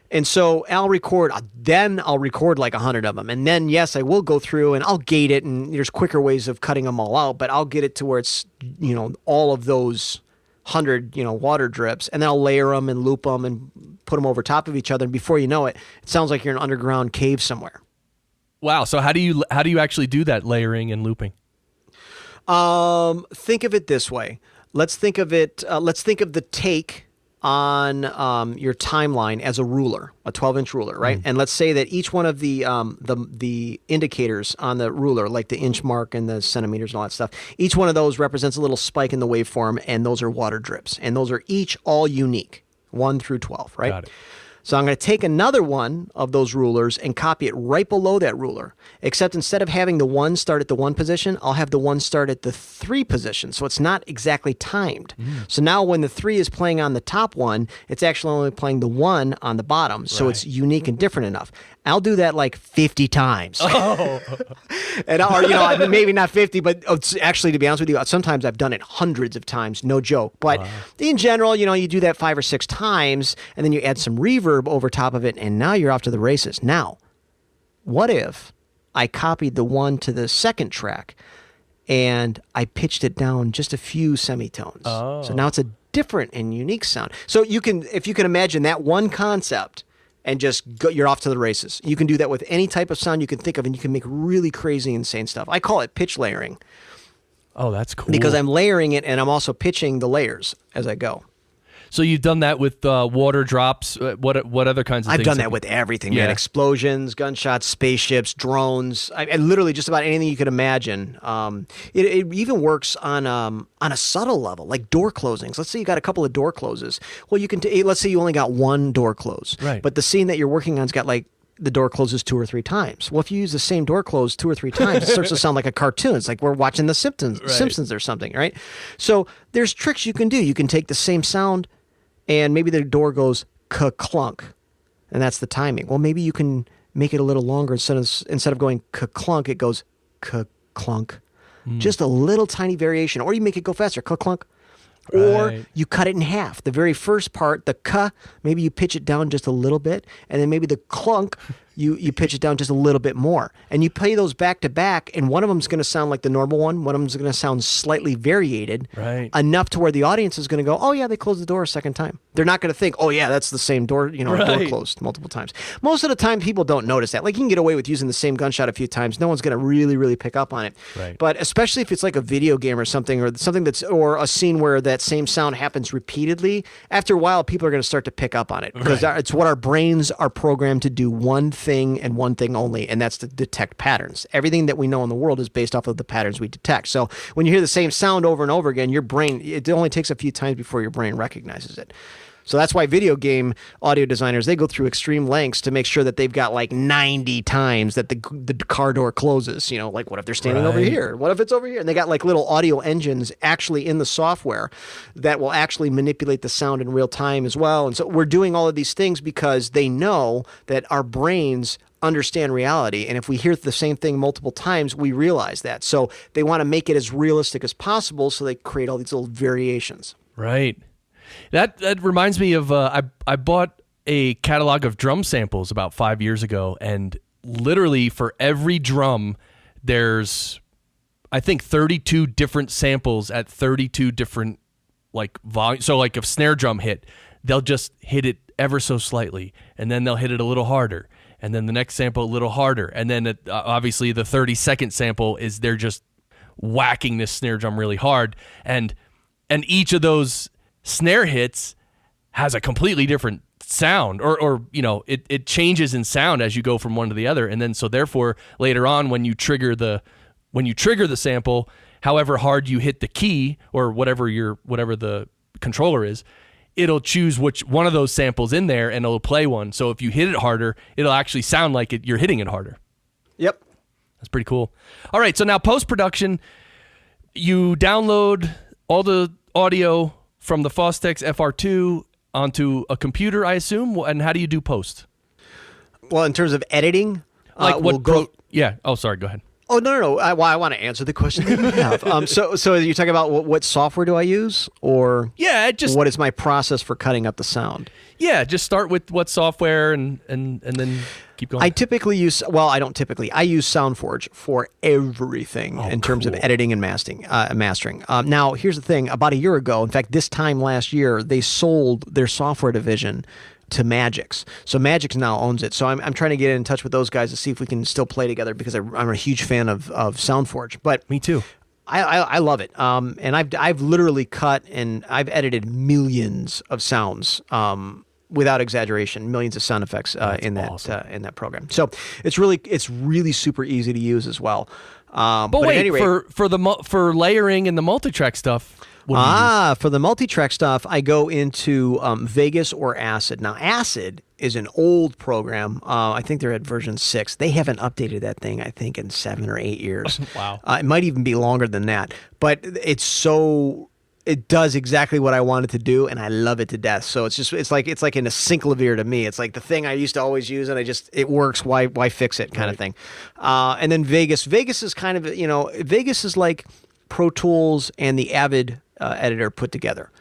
And so I'll record like 100 of them. And then, yes, I will go through and I'll gate it, and there's quicker ways of cutting them all out, but I'll get it to where it's, all of those 100, water drips, and then I'll layer them and loop them and put them over top of each other. And before you know it, it sounds like you're in an underground cave somewhere. Wow. So how do you actually do that layering and looping? Think of it this way. Let's think of the take on your timeline as a ruler, a 12-inch ruler, right? And let's say that each one of the indicators on the ruler, like the inch mark and the centimeters and all that stuff, each one of those represents a little spike in the waveform, and those are water drips. And those are each all unique, 1 through 12, right? Got it. So I'm going to take another one of those rulers and copy it right below that ruler, except instead of having the 1 start at the 1 position, I'll have the 1 start at the 3 position, so it's not exactly timed. So now when the 3 is playing on the top one, it's actually only playing the 1 on the bottom, so it's unique and different enough. I'll do that like 50 times. Oh. And maybe not 50, but actually, to be honest with you, sometimes I've done it hundreds of times, no joke. But in general, you do that 5 or 6 times, and then you add some reverb over top of it, and now you're off to the races. Now, what if I copied the 1 to the second track, and I pitched it down just a few semitones? Oh. So now it's a different and unique sound. So if you can imagine that one concept, and just go, you're off to the races. You can do that with any type of sound you can think of, and you can make really crazy, insane stuff. I call it pitch layering. Oh, that's cool. Because I'm layering it, and I'm also pitching the layers as I go. So you've done that with water drops. What other kinds of things? I've done that with everything, man. Explosions, gunshots, spaceships, drones. I literally just about anything you could imagine. It even works on a subtle level, like door closings. Let's say you got a couple of door closes. Well, you can. Let's say you only got one door close, right? But the scene that you're working on's got like the door closes 2 or 3 times. Well, if you use the same door close 2 or 3 times, it starts to sound like a cartoon. It's like we're watching The Simpsons or something, right? So there's tricks you can do. You can take the same sound, and maybe the door goes ka-clunk, and that's the timing. Well, maybe you can make it a little longer. Instead of going ka-clunk, it goes ka-clunk. Just a little tiny variation. Or you make it go faster, ka-clunk. Or you cut it in half. The very first part, the ka, maybe you pitch it down just a little bit, and then maybe the clunk, you pitch it down just a little bit more. And you play those back to back, and one of them's going to sound like the normal one of them's going to sound slightly variated, enough to where the audience is going to go, oh yeah, they closed the door a second time. They're not going to think, oh yeah, that's the same door, door closed multiple times. Most of the time, people don't notice that. Like, you can get away with using the same gunshot a few times. No one's going to really, really pick up on it. Right. But especially if it's like a video game or something or a scene where that same sound happens repeatedly, after a while, people are going to start to pick up on it, because it's what our brains are programmed to do, one thing and one thing only, and that's to detect patterns. Everything that we know in the world is based off of the patterns we detect. So when you hear the same sound over and over again, your brain, it only takes a few times before your brain recognizes it. So that's why video game audio designers, they go through extreme lengths to make sure that they've got like 90 times that the car door closes. Like, what if they're standing over here? What if it's over here? And they got like little audio engines actually in the software that will actually manipulate the sound in real time as well. And so we're doing all of these things because they know that our brains understand reality, and if we hear the same thing multiple times, we realize that. So they want to make it as realistic as possible, so they create all these little variations. Right. That reminds me of I bought a catalog of drum samples about 5 years ago, and literally for every drum, there's, I think, 32 different samples at 32 different like volume. So like if snare drum hit, they'll just hit it ever so slightly, and then they'll hit it a little harder, and then the next sample a little harder, and then obviously the 30-second sample is they're just whacking this snare drum really hard, and each of those snare hits has a completely different sound, or you know, it changes in sound as you go from one to the other, and then so therefore later on when you trigger the sample, however hard you hit the key or whatever the controller is, it'll choose which one of those samples in there and it'll play one. So if you hit it harder, it'll actually sound like you're hitting it harder. Yep. That's pretty cool. All right, so now post-production, you download all the audio from the Fostex FR-2 onto a computer, I assume, and how do you do post? Well, in terms of editing, yeah. Oh, sorry, go ahead. Oh, no. I want to answer the question that you have. So you're talking about what software do I use, or what is my process for cutting up the sound? Yeah, just start with what software and then keep going. I use Soundforge for everything in terms of editing and mastering. Now, here's the thing. About a year ago, in fact, this time last year, they sold their software division to Magix. So Magix now owns it. So I'm trying to get in touch with those guys to see if we can still play together, because I'm a huge fan of Soundforge. But me too. I love it. And I've literally cut and I've edited millions of sounds, without exaggeration, millions of sound effects in that program. So it's really super easy to use as well. But wait, at any rate, for layering and the multi-track stuff. For the multi-track stuff, I go into Vegas or Acid. Now, Acid is an old program. I think they're at version 6. They haven't updated that thing, I think, in 7 or 8 years. Wow. It might even be longer than that. But it does exactly what I want it to do, and I love it to death. So it's like in a synclavier to me. It's like the thing I used to always use, and it works. Why fix it, kind of thing. And then Vegas is kind of, Vegas is like Pro Tools and the Avid editor put together,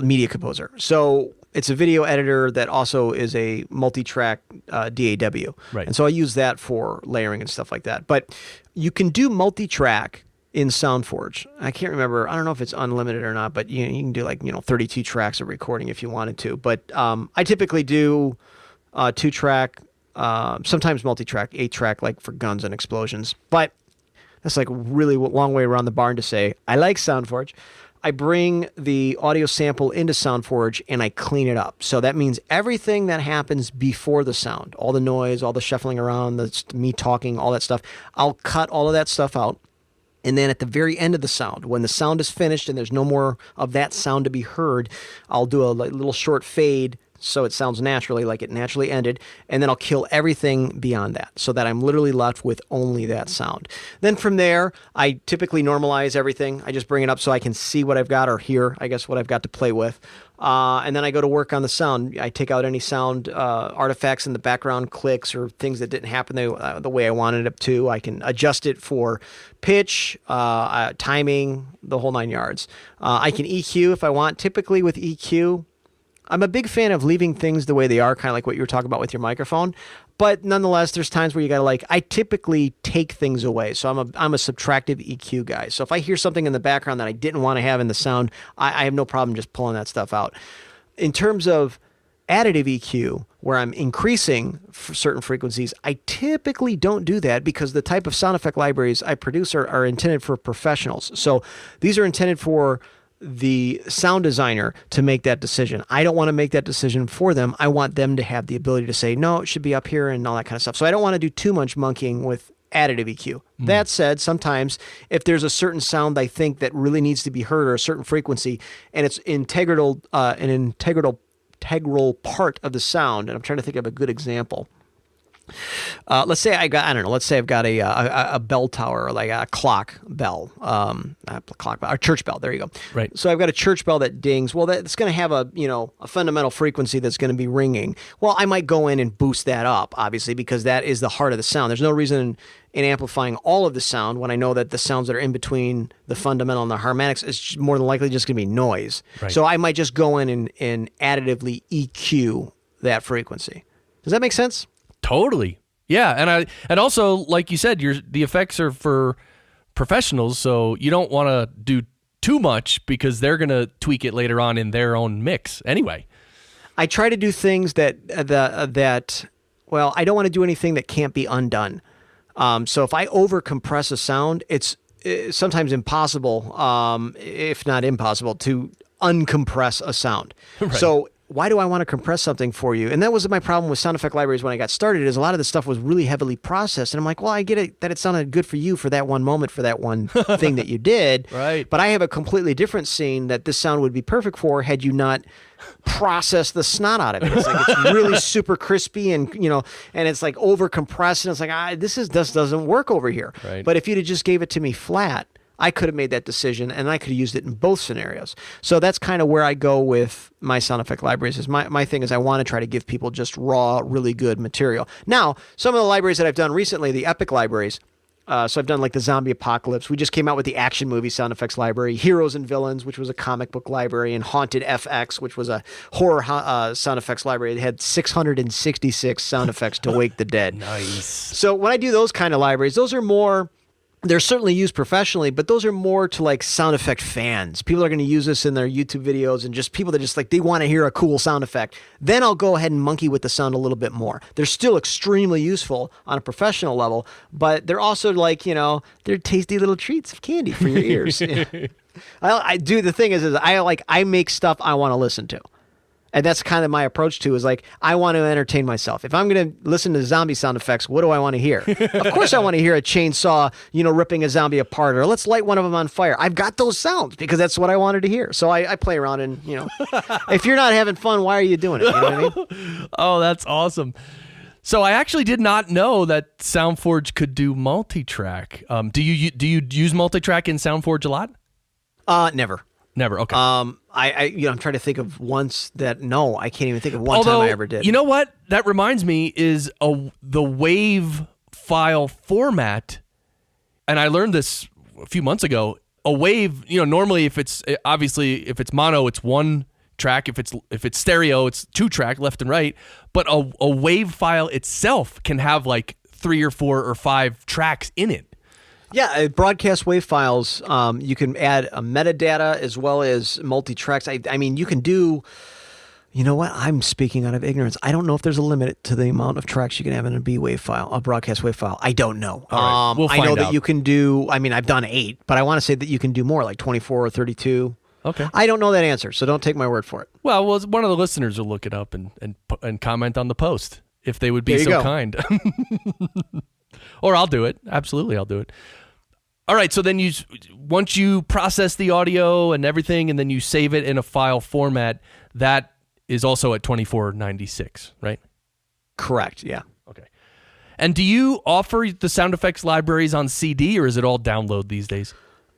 Media Composer. So it's a video editor that also is a multi-track DAW. Right. And so I use that for layering and stuff like that. But you can do multi-track in Soundforge. I can't remember. I don't know if it's unlimited or not, but you can do 32 tracks of recording if you wanted to. But I typically do 2-track, sometimes multi-track, 8-track, like for guns and explosions. But that's like a really long way around the barn to say I like Soundforge. I bring the audio sample into Soundforge and I clean it up. So that means everything that happens before the sound, all the noise, all the shuffling around, me talking, all that stuff, I'll cut all of that stuff out. And then at the very end of the sound, when the sound is finished and there's no more of that sound to be heard, I'll do a little short fade so it sounds naturally, like it naturally ended, and then I'll kill everything beyond that so that I'm literally left with only that sound. Then from there, I typically normalize everything. I just bring it up so I can see what I've got, or hear, I guess, what I've got to play with. And then I go to work on the sound. I take out any sound artifacts in the background, clicks, or things that didn't happen the way I wanted it to. I can adjust it for pitch, timing, the whole 9 yards. I can EQ if I want. Typically with EQ, I'm a big fan of leaving things the way they are, kind of like what you were talking about with your microphone. But nonetheless, there's times where you got to I typically take things away. So I'm a subtractive EQ guy. So if I hear something in the background that I didn't want to have in the sound, I have no problem just pulling that stuff out. In terms of additive EQ, where I'm increasing for certain frequencies, I typically don't do that because the type of sound effect libraries I produce are intended for professionals. So these are intended for the sound designer to make that decision. I don't want to make that decision for them. I want them to have the ability to say, no, it should be up here and all that kind of stuff. So I don't want to do too much monkeying with additive EQ. That said, sometimes if there's a certain sound I think that really needs to be heard, or a certain frequency, and it's an integral part of the sound, and I'm trying to think of a good example. Let's say I've got a bell tower, like a clock bell, a church bell. There you go. Right. So I've got a church bell that dings. Well, that's going to have a fundamental frequency that's going to be ringing. Well, I might go in and boost that up, obviously, because that is the heart of the sound. There's no reason in amplifying all of the sound when I know that the sounds that are in between the fundamental and the harmonics is more than likely just going to be noise. Right. So I might just go in and additively EQ that frequency. Does that make sense? Totally. Yeah, and also, like you said, the effects are for professionals, so you don't want to do too much because they're going to tweak it later on in their own mix anyway. I try to do things that I don't want to do anything that can't be undone. So if I over compress a sound, it's sometimes impossible, if not impossible, to uncompress a sound. Right. So why do I want to compress something for you? And that was my problem with sound effect libraries when I got started, is a lot of the stuff was really heavily processed. And I'm like, well, I get it that it sounded good for you for that one moment, for that one thing that you did. Right. But I have a completely different scene that this sound would be perfect for had you not processed the snot out of it. It's like, it's really super crispy and, and it's like over compressed. And it's like, this doesn't work over here. Right. But if you'd have just gave it to me flat, I could have made that decision, and I could have used it in both scenarios. So that's kind of where I go with my sound effect libraries. Is my thing is I want to try to give people just raw, really good material. Now, some of the libraries that I've done recently, the epic libraries, so I've done like the Zombie Apocalypse. We just came out with the action movie sound effects library, Heroes and Villains, which was a comic book library, and Haunted FX, which was a horror sound effects library. It had 666 sound effects to wake the dead. Nice. So when I do those kind of libraries, those are more... They're certainly used professionally, but those are more to like sound effect fans. People are going to use this in their YouTube videos, and just people that just like, they want to hear a cool sound effect. Then I'll go ahead and monkey with the sound a little bit more. They're still extremely useful on a professional level, but they're also like, they're tasty little treats of candy for your ears. I do. The thing is I make stuff I want to listen to. And that's kind of my approach to is like, I want to entertain myself. If I'm going to listen to zombie sound effects, what do I want to hear? Of course I want to hear a chainsaw, ripping a zombie apart, or let's light one of them on fire. I've got those sounds because that's what I wanted to hear. So I play around and, if you're not having fun, why are you doing it? You know what I mean? Oh, that's awesome. So I actually did not know that Soundforge could do multi-track. Do you use multi-track in Soundforge a lot? Never. Never. Okay. I'm trying to think of once that. No, I can't even think of one time I ever did. You know what? That reminds me is the WAV file format, and I learned this a few months ago. A WAV, normally if it's mono, it's one track. If it's stereo, it's two track, left and right. But a WAV file itself can have like 3 or 4 or 5 tracks in it. Yeah, broadcast WAV files, you can add a metadata as well as multi-tracks. I mean, you can do, you know what? I'm speaking out of ignorance. I don't know if there's a limit to the amount of tracks you can have in a B-WAV file, a broadcast WAV file. I don't know. All right. We'll find I know out. that you can do, I've done 8, but I want to say that you can do more, like 24 or 32. Okay. I don't know that answer, so don't take my word for it. Well, one of the listeners will look it up and comment on the post if they would be so kind. Or I'll do it. Absolutely, I'll do it. All right, so then once you process the audio and everything, and then you save it in a file format, that is also at 2496, right? Correct, yeah. Okay. And do you offer the sound effects libraries on CD, or is it all download these days?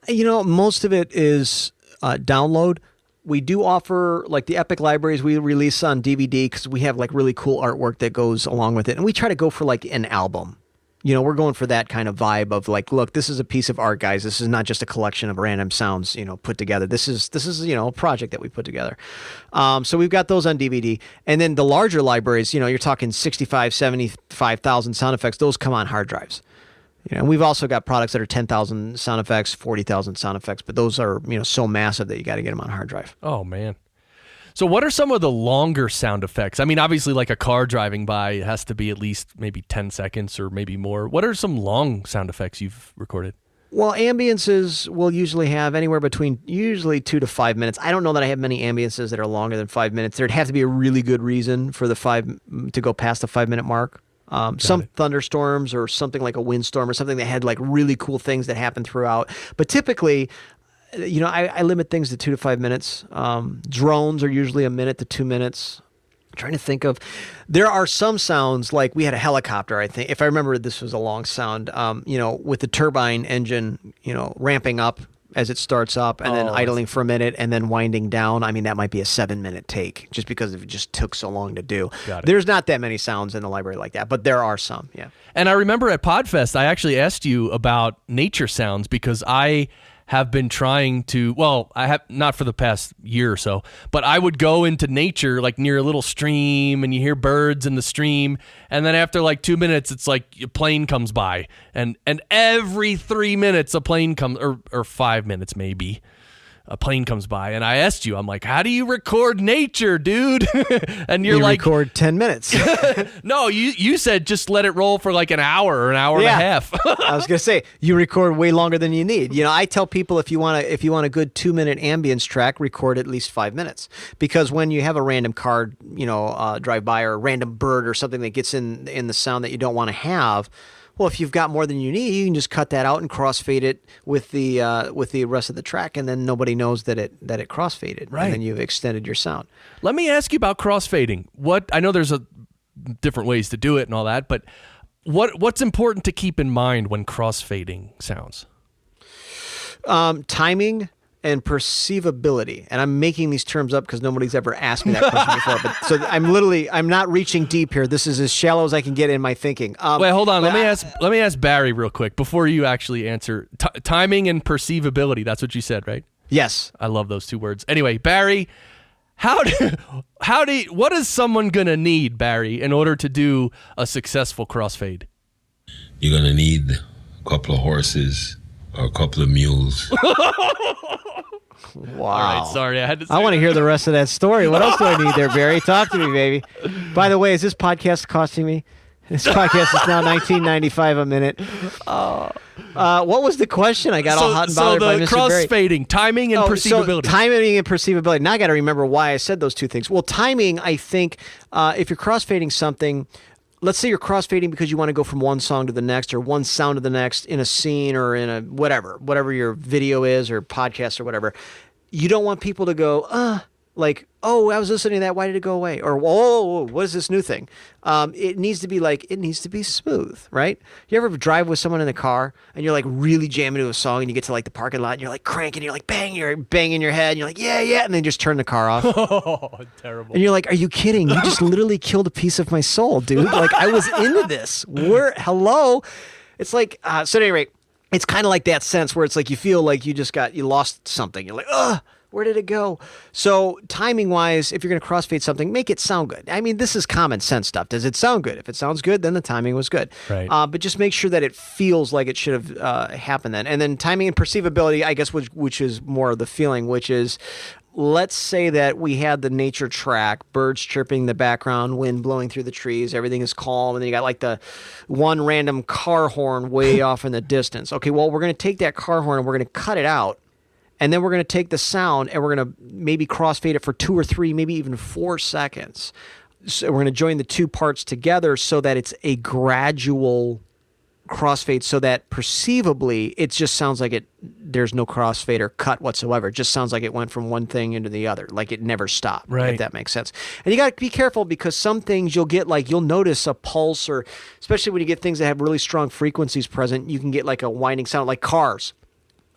Most of it is download. We do offer, like the Epic libraries, we release on DVD because we have like really cool artwork that goes along with it. And we try to go for like an album. We're going for that kind of vibe of like, look, this is a piece of art, guys. This is not just a collection of random sounds, put together. This is a project that we put together. So we've got those on DVD. And then the larger libraries, you're talking 65, 75,000 sound effects. Those come on hard drives. And we've also got products that are 10,000 sound effects, 40,000 sound effects, but those are, so massive that you got to get them on hard drive. Oh, man. So what are some of the longer sound effects? I mean, obviously, like a car driving by, it has to be at least maybe 10 seconds or maybe more. What are some long sound effects you've recorded? Well, ambiences will usually have anywhere between usually 2 to 5 minutes. I don't know that I have many ambiences that are longer than 5 minutes. There'd have to be a really good reason for to go past the 5-minute mark. Some thunderstorms or something like a windstorm or something that had like really cool things that happened throughout. But typically, I limit things to 2 to 5 minutes. Drones are usually 1 minute to 2 minutes. I'm trying to think of, there are some sounds like we had a helicopter, I think, if I remember, this was a long sound, with the turbine engine, ramping up as it starts up and then idling for a minute and then winding down. I mean, that might be a 7-minute take just because it just took so long to do. There's not that many sounds in the library like that, but there are some, yeah. And I remember at PodFest, I actually asked you about nature sounds because I have been trying to, well, I have not for the past year or so, but I would go into nature like near a little stream and you hear birds in the stream. And then after like 2 minutes, it's like a plane comes by and every 3 minutes a plane comes or 5 minutes, maybe a plane comes by. And I asked you, I'm like, how do you record nature, dude? And you're like, record 10 minutes. no, you said just let it roll for like an hour or an hour and a half. I was gonna say you record way longer than you need. I tell people if you want a good 2-minute ambience track, record at least 5 minutes, because when you have a random car, drive by, or a random bird or something that gets in the sound that you don't want to have. Well, if you've got more than you need, you can just cut that out and crossfade it with the rest of the track, and then nobody knows that it crossfaded. Right. And then you've extended your sound. Let me ask you about crossfading. I know there's different ways to do it and all that, but what's important to keep in mind when crossfading sounds? Timing and perceivability. And I'm making these terms up because nobody's ever asked me that question before. But so I'm not reaching deep here. This is as shallow as I can get in my thinking. Wait, hold on. Let me ask Barry real quick before you actually answer. Timing and perceivability. That's what you said, right? Yes. I love those two words. Anyway, Barry, what is someone gonna need, Barry, in order to do a successful crossfade? You're gonna need a couple of horses or a couple of mules. Wow. All right, sorry, I had to say I want to hear the rest of that story. What else do I need there, Barry? Talk to me, baby. By the way, is this podcast costing me? This podcast is now $19.95 a minute. What was the question? I got all hot and bothered by Mr. Barry. Crossfading, timing and perceivability. So timing and perceivability. Now I got to remember why I said those two things. Well, timing, I think, if you're crossfading something, let's say you're crossfading because you want to go from one song to the next or one sound to the next in a scene or in a whatever your video is or podcast or whatever. You don't want people to go, like, oh, I was listening to that. Why did it go away? Or, whoa, what is this new thing? It needs to be smooth, right? You ever drive with someone in the car and you're like really jamming to a song and you get to like the parking lot and you're like cranking, you're like banging your head and you're like, yeah, and then just turn the car off. Oh, terrible. And you're like, are you kidding? You just literally killed a piece of my soul, dude. Like I was into this. Hello? It's like, so at any rate, it's kind of like that sense where it's like you feel like you lost something. You're like, where did it go? So timing wise, if you're going to crossfade something, make it sound good. I mean, this is common sense stuff. Does it sound good? If it sounds good, then the timing was good. Right. But just make sure that it feels like it should have happened then. And then timing and perceivability, I guess, which is more of the feeling, which is, let's say that we had the nature track, birds chirping in the background, wind blowing through the trees, everything is calm, and then you got like the one random car horn way off in the distance. Okay, well, we're going to take that car horn and we're going to cut it out. And then we're going to take the sound and we're going to maybe crossfade it for 2 or 3, maybe even 4 seconds. So we're going to join the two parts together so that it's a gradual crossfade, so that perceivably it just sounds like there's no crossfade or cut whatsoever. It just sounds like it went from one thing into the other, like it never stopped, right? If that makes sense. And you got to be careful because some things you'll notice a pulse, or especially when you get things that have really strong frequencies present, you can get like a whining sound, like cars.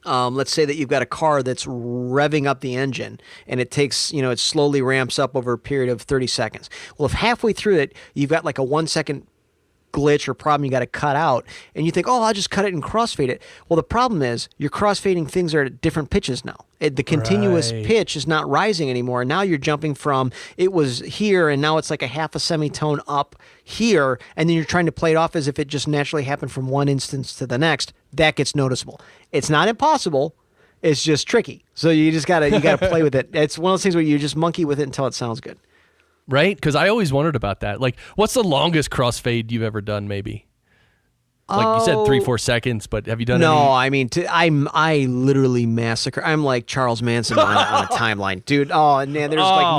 Let's say that you've got a car that's revving up the engine and it takes, it slowly ramps up over a period of 30 seconds. Well, if halfway through it, you've got like a 1 second glitch or problem you got to cut out and you think, I'll just cut it and crossfade it. Well, the problem is you're crossfading things that are at different pitches now. The continuous pitch is not rising anymore. Now you're jumping from it was here and now it's like a half a semitone up here, and then you're trying to play it off as if it just naturally happened from one instance to the next. That gets noticeable. It's not impossible. It's just tricky. So you just gotta play with it. It's one of those things where you just monkey with it until it sounds good. Right? Because I always wondered about that. Like, what's the longest crossfade you've ever done, maybe? Like you said 3-4 seconds, but have you done any? No, I mean, I literally massacre. I'm like Charles Manson on a timeline. Dude, man, there's like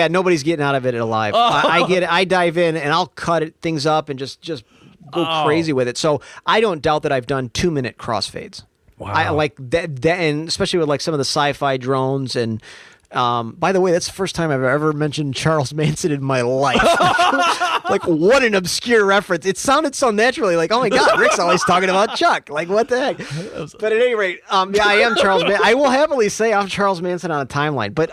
nobody's getting out of it alive. I dive in and I'll cut things up and just go crazy with it. So I don't doubt that I've done 2-minute crossfades. Wow. I like that, and especially with like some of the sci-fi drones and by the way, that's the first time I've ever mentioned Charles Manson in my life. Like, what an obscure reference. It sounded so naturally, like, oh my God, Rick's always talking about Chuck. Like, what the heck? But at any rate, I am Charles Manson. I will happily say I'm Charles Manson on a timeline. But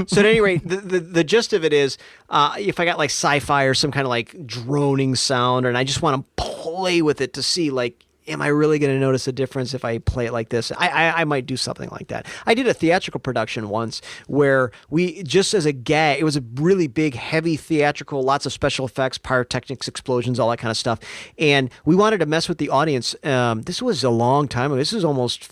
so at any rate, the gist of it is, if I got like sci-fi or some kind of like droning sound, and I just want to play with it to see like, am I really going to notice a difference if I play it like this? I might do something like that. I did a theatrical production once where we, just as a gag, it was a really big, heavy theatrical, lots of special effects, pyrotechnics, explosions, all that kind of stuff. And we wanted to mess with the audience. This was a long time ago. This is almost,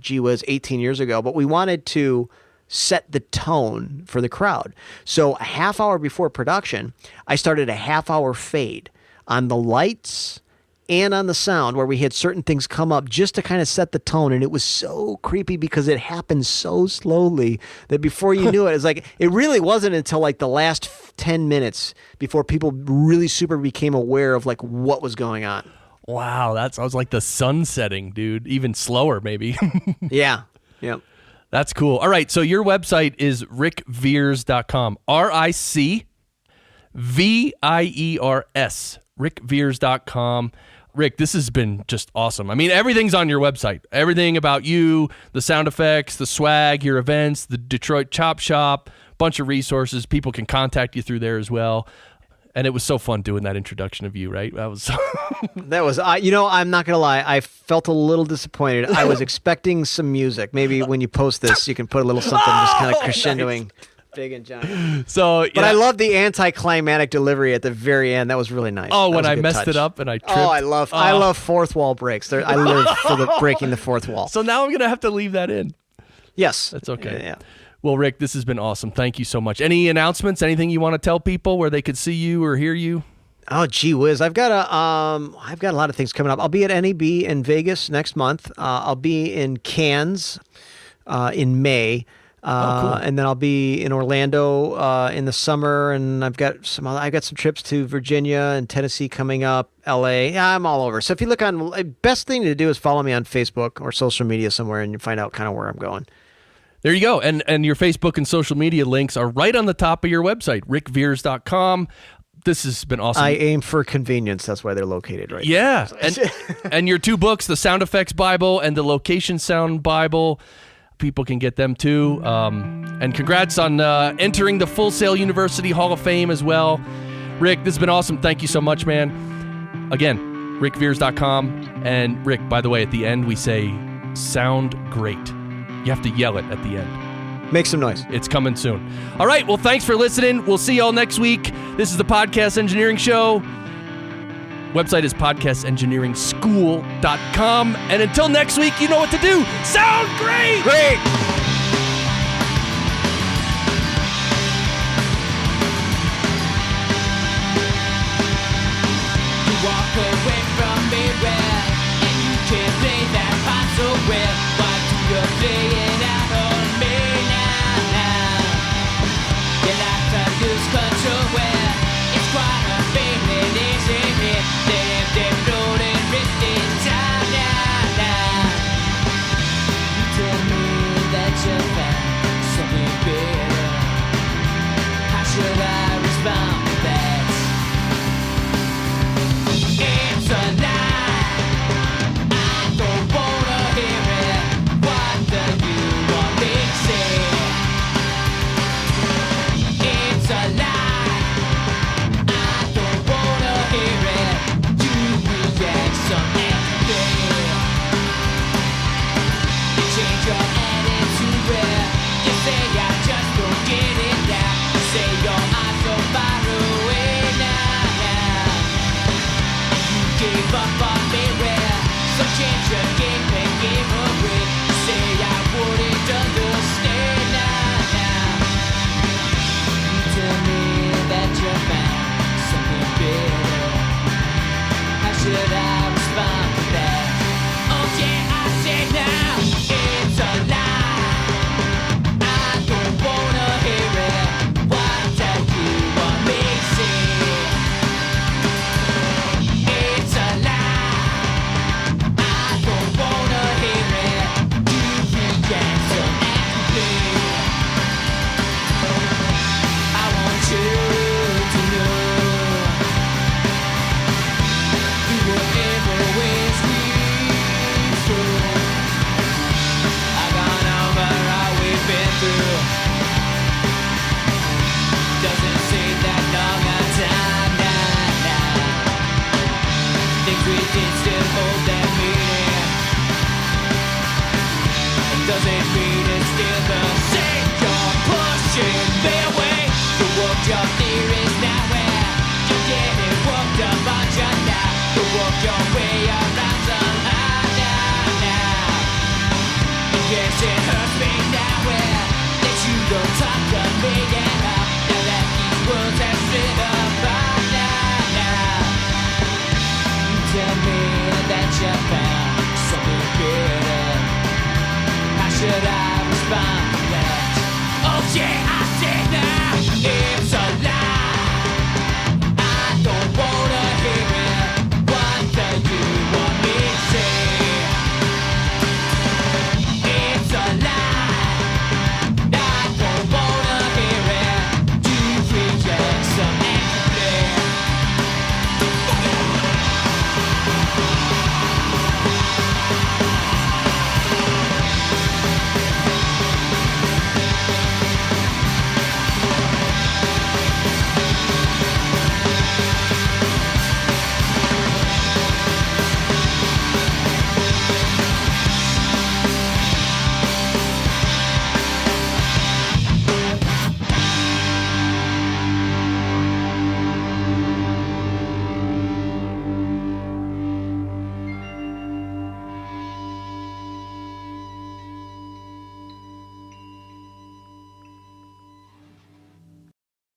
gee whiz, 18 years ago. But we wanted to set the tone for the crowd. So a half hour before production, I started a half-hour fade on the lights and on the sound, where we had certain things come up just to kind of set the tone. And it was so creepy because it happened so slowly that before you knew it, it's like, it really wasn't until like the last 10 minutes before people really super became aware of like what was going on. Wow, that sounds like the sun setting, dude. Even slower, maybe. Yeah. Yep. That's cool. All right, so your website is ricviers.com. RICVIERS. ricviers.com. Rick, this has been just awesome. I mean, everything's on your website. Everything about you, the sound effects, the swag, your events, the Detroit Chop Shop, bunch of resources. People can contact you through there as well. And it was so fun doing that introduction of you, right? That was I'm not going to lie. I felt a little disappointed. I was expecting some music. Maybe when you post this, you can put a little something just kind of crescendoing. Nice. Big and giant. But I love the anticlimactic delivery at the very end. That was really nice. Oh, when I messed it up and I tripped. Oh, I love fourth wall breaks. I live for the breaking the fourth wall. So now I'm going to have to leave that in. Yes. That's okay. Yeah. Well, Rick, this has been awesome. Thank you so much. Any announcements? Anything you want to tell people where they could see you or hear you? Oh, gee whiz. I've got a lot of things coming up. I'll be at NAB in Vegas next month. I'll be in Cannes in May. Cool. And then I'll be in Orlando in the summer, and I've got some trips to Virginia and Tennessee coming up, LA. Yeah, I'm all over. So if you look on, best thing to do is follow me on Facebook or social media somewhere, and you find out kind of where I'm going. There you go. And your Facebook and social media links are right on the top of your website, ricviers.com. This has been awesome. I aim for convenience. That's why they're located right there. And your two books, the Sound Effects Bible and the Location Sound Bible, people can get them too. And congrats on entering the Full Sail University Hall of Fame as well. Rick, this has been awesome. Thank you so much, man. Again, ricviers.com. And Rick, by the way, at the end we say, sound great. You have to yell it at the end. Make some noise. It's coming soon. All right, well, thanks for listening. We'll see y'all next week. This is the Podcast Engineering Show. Website is podcastengineeringschool.com. And until next week, you know what to do. Sound great! Great! You walk away from me, well, and you can't play that part so well. Why do you play it out on me now? You like to lose control, well, it's quite a feeling, isn't it? They've floated, written down now. You tell me that you found something better. How should I respond to that? It's a lie. I don't wanna hear it. What the hold that meaning? And does it mean it's still the same? You're pushing me away. The world your theories now where you're getting worked up on you now. The world your way of life.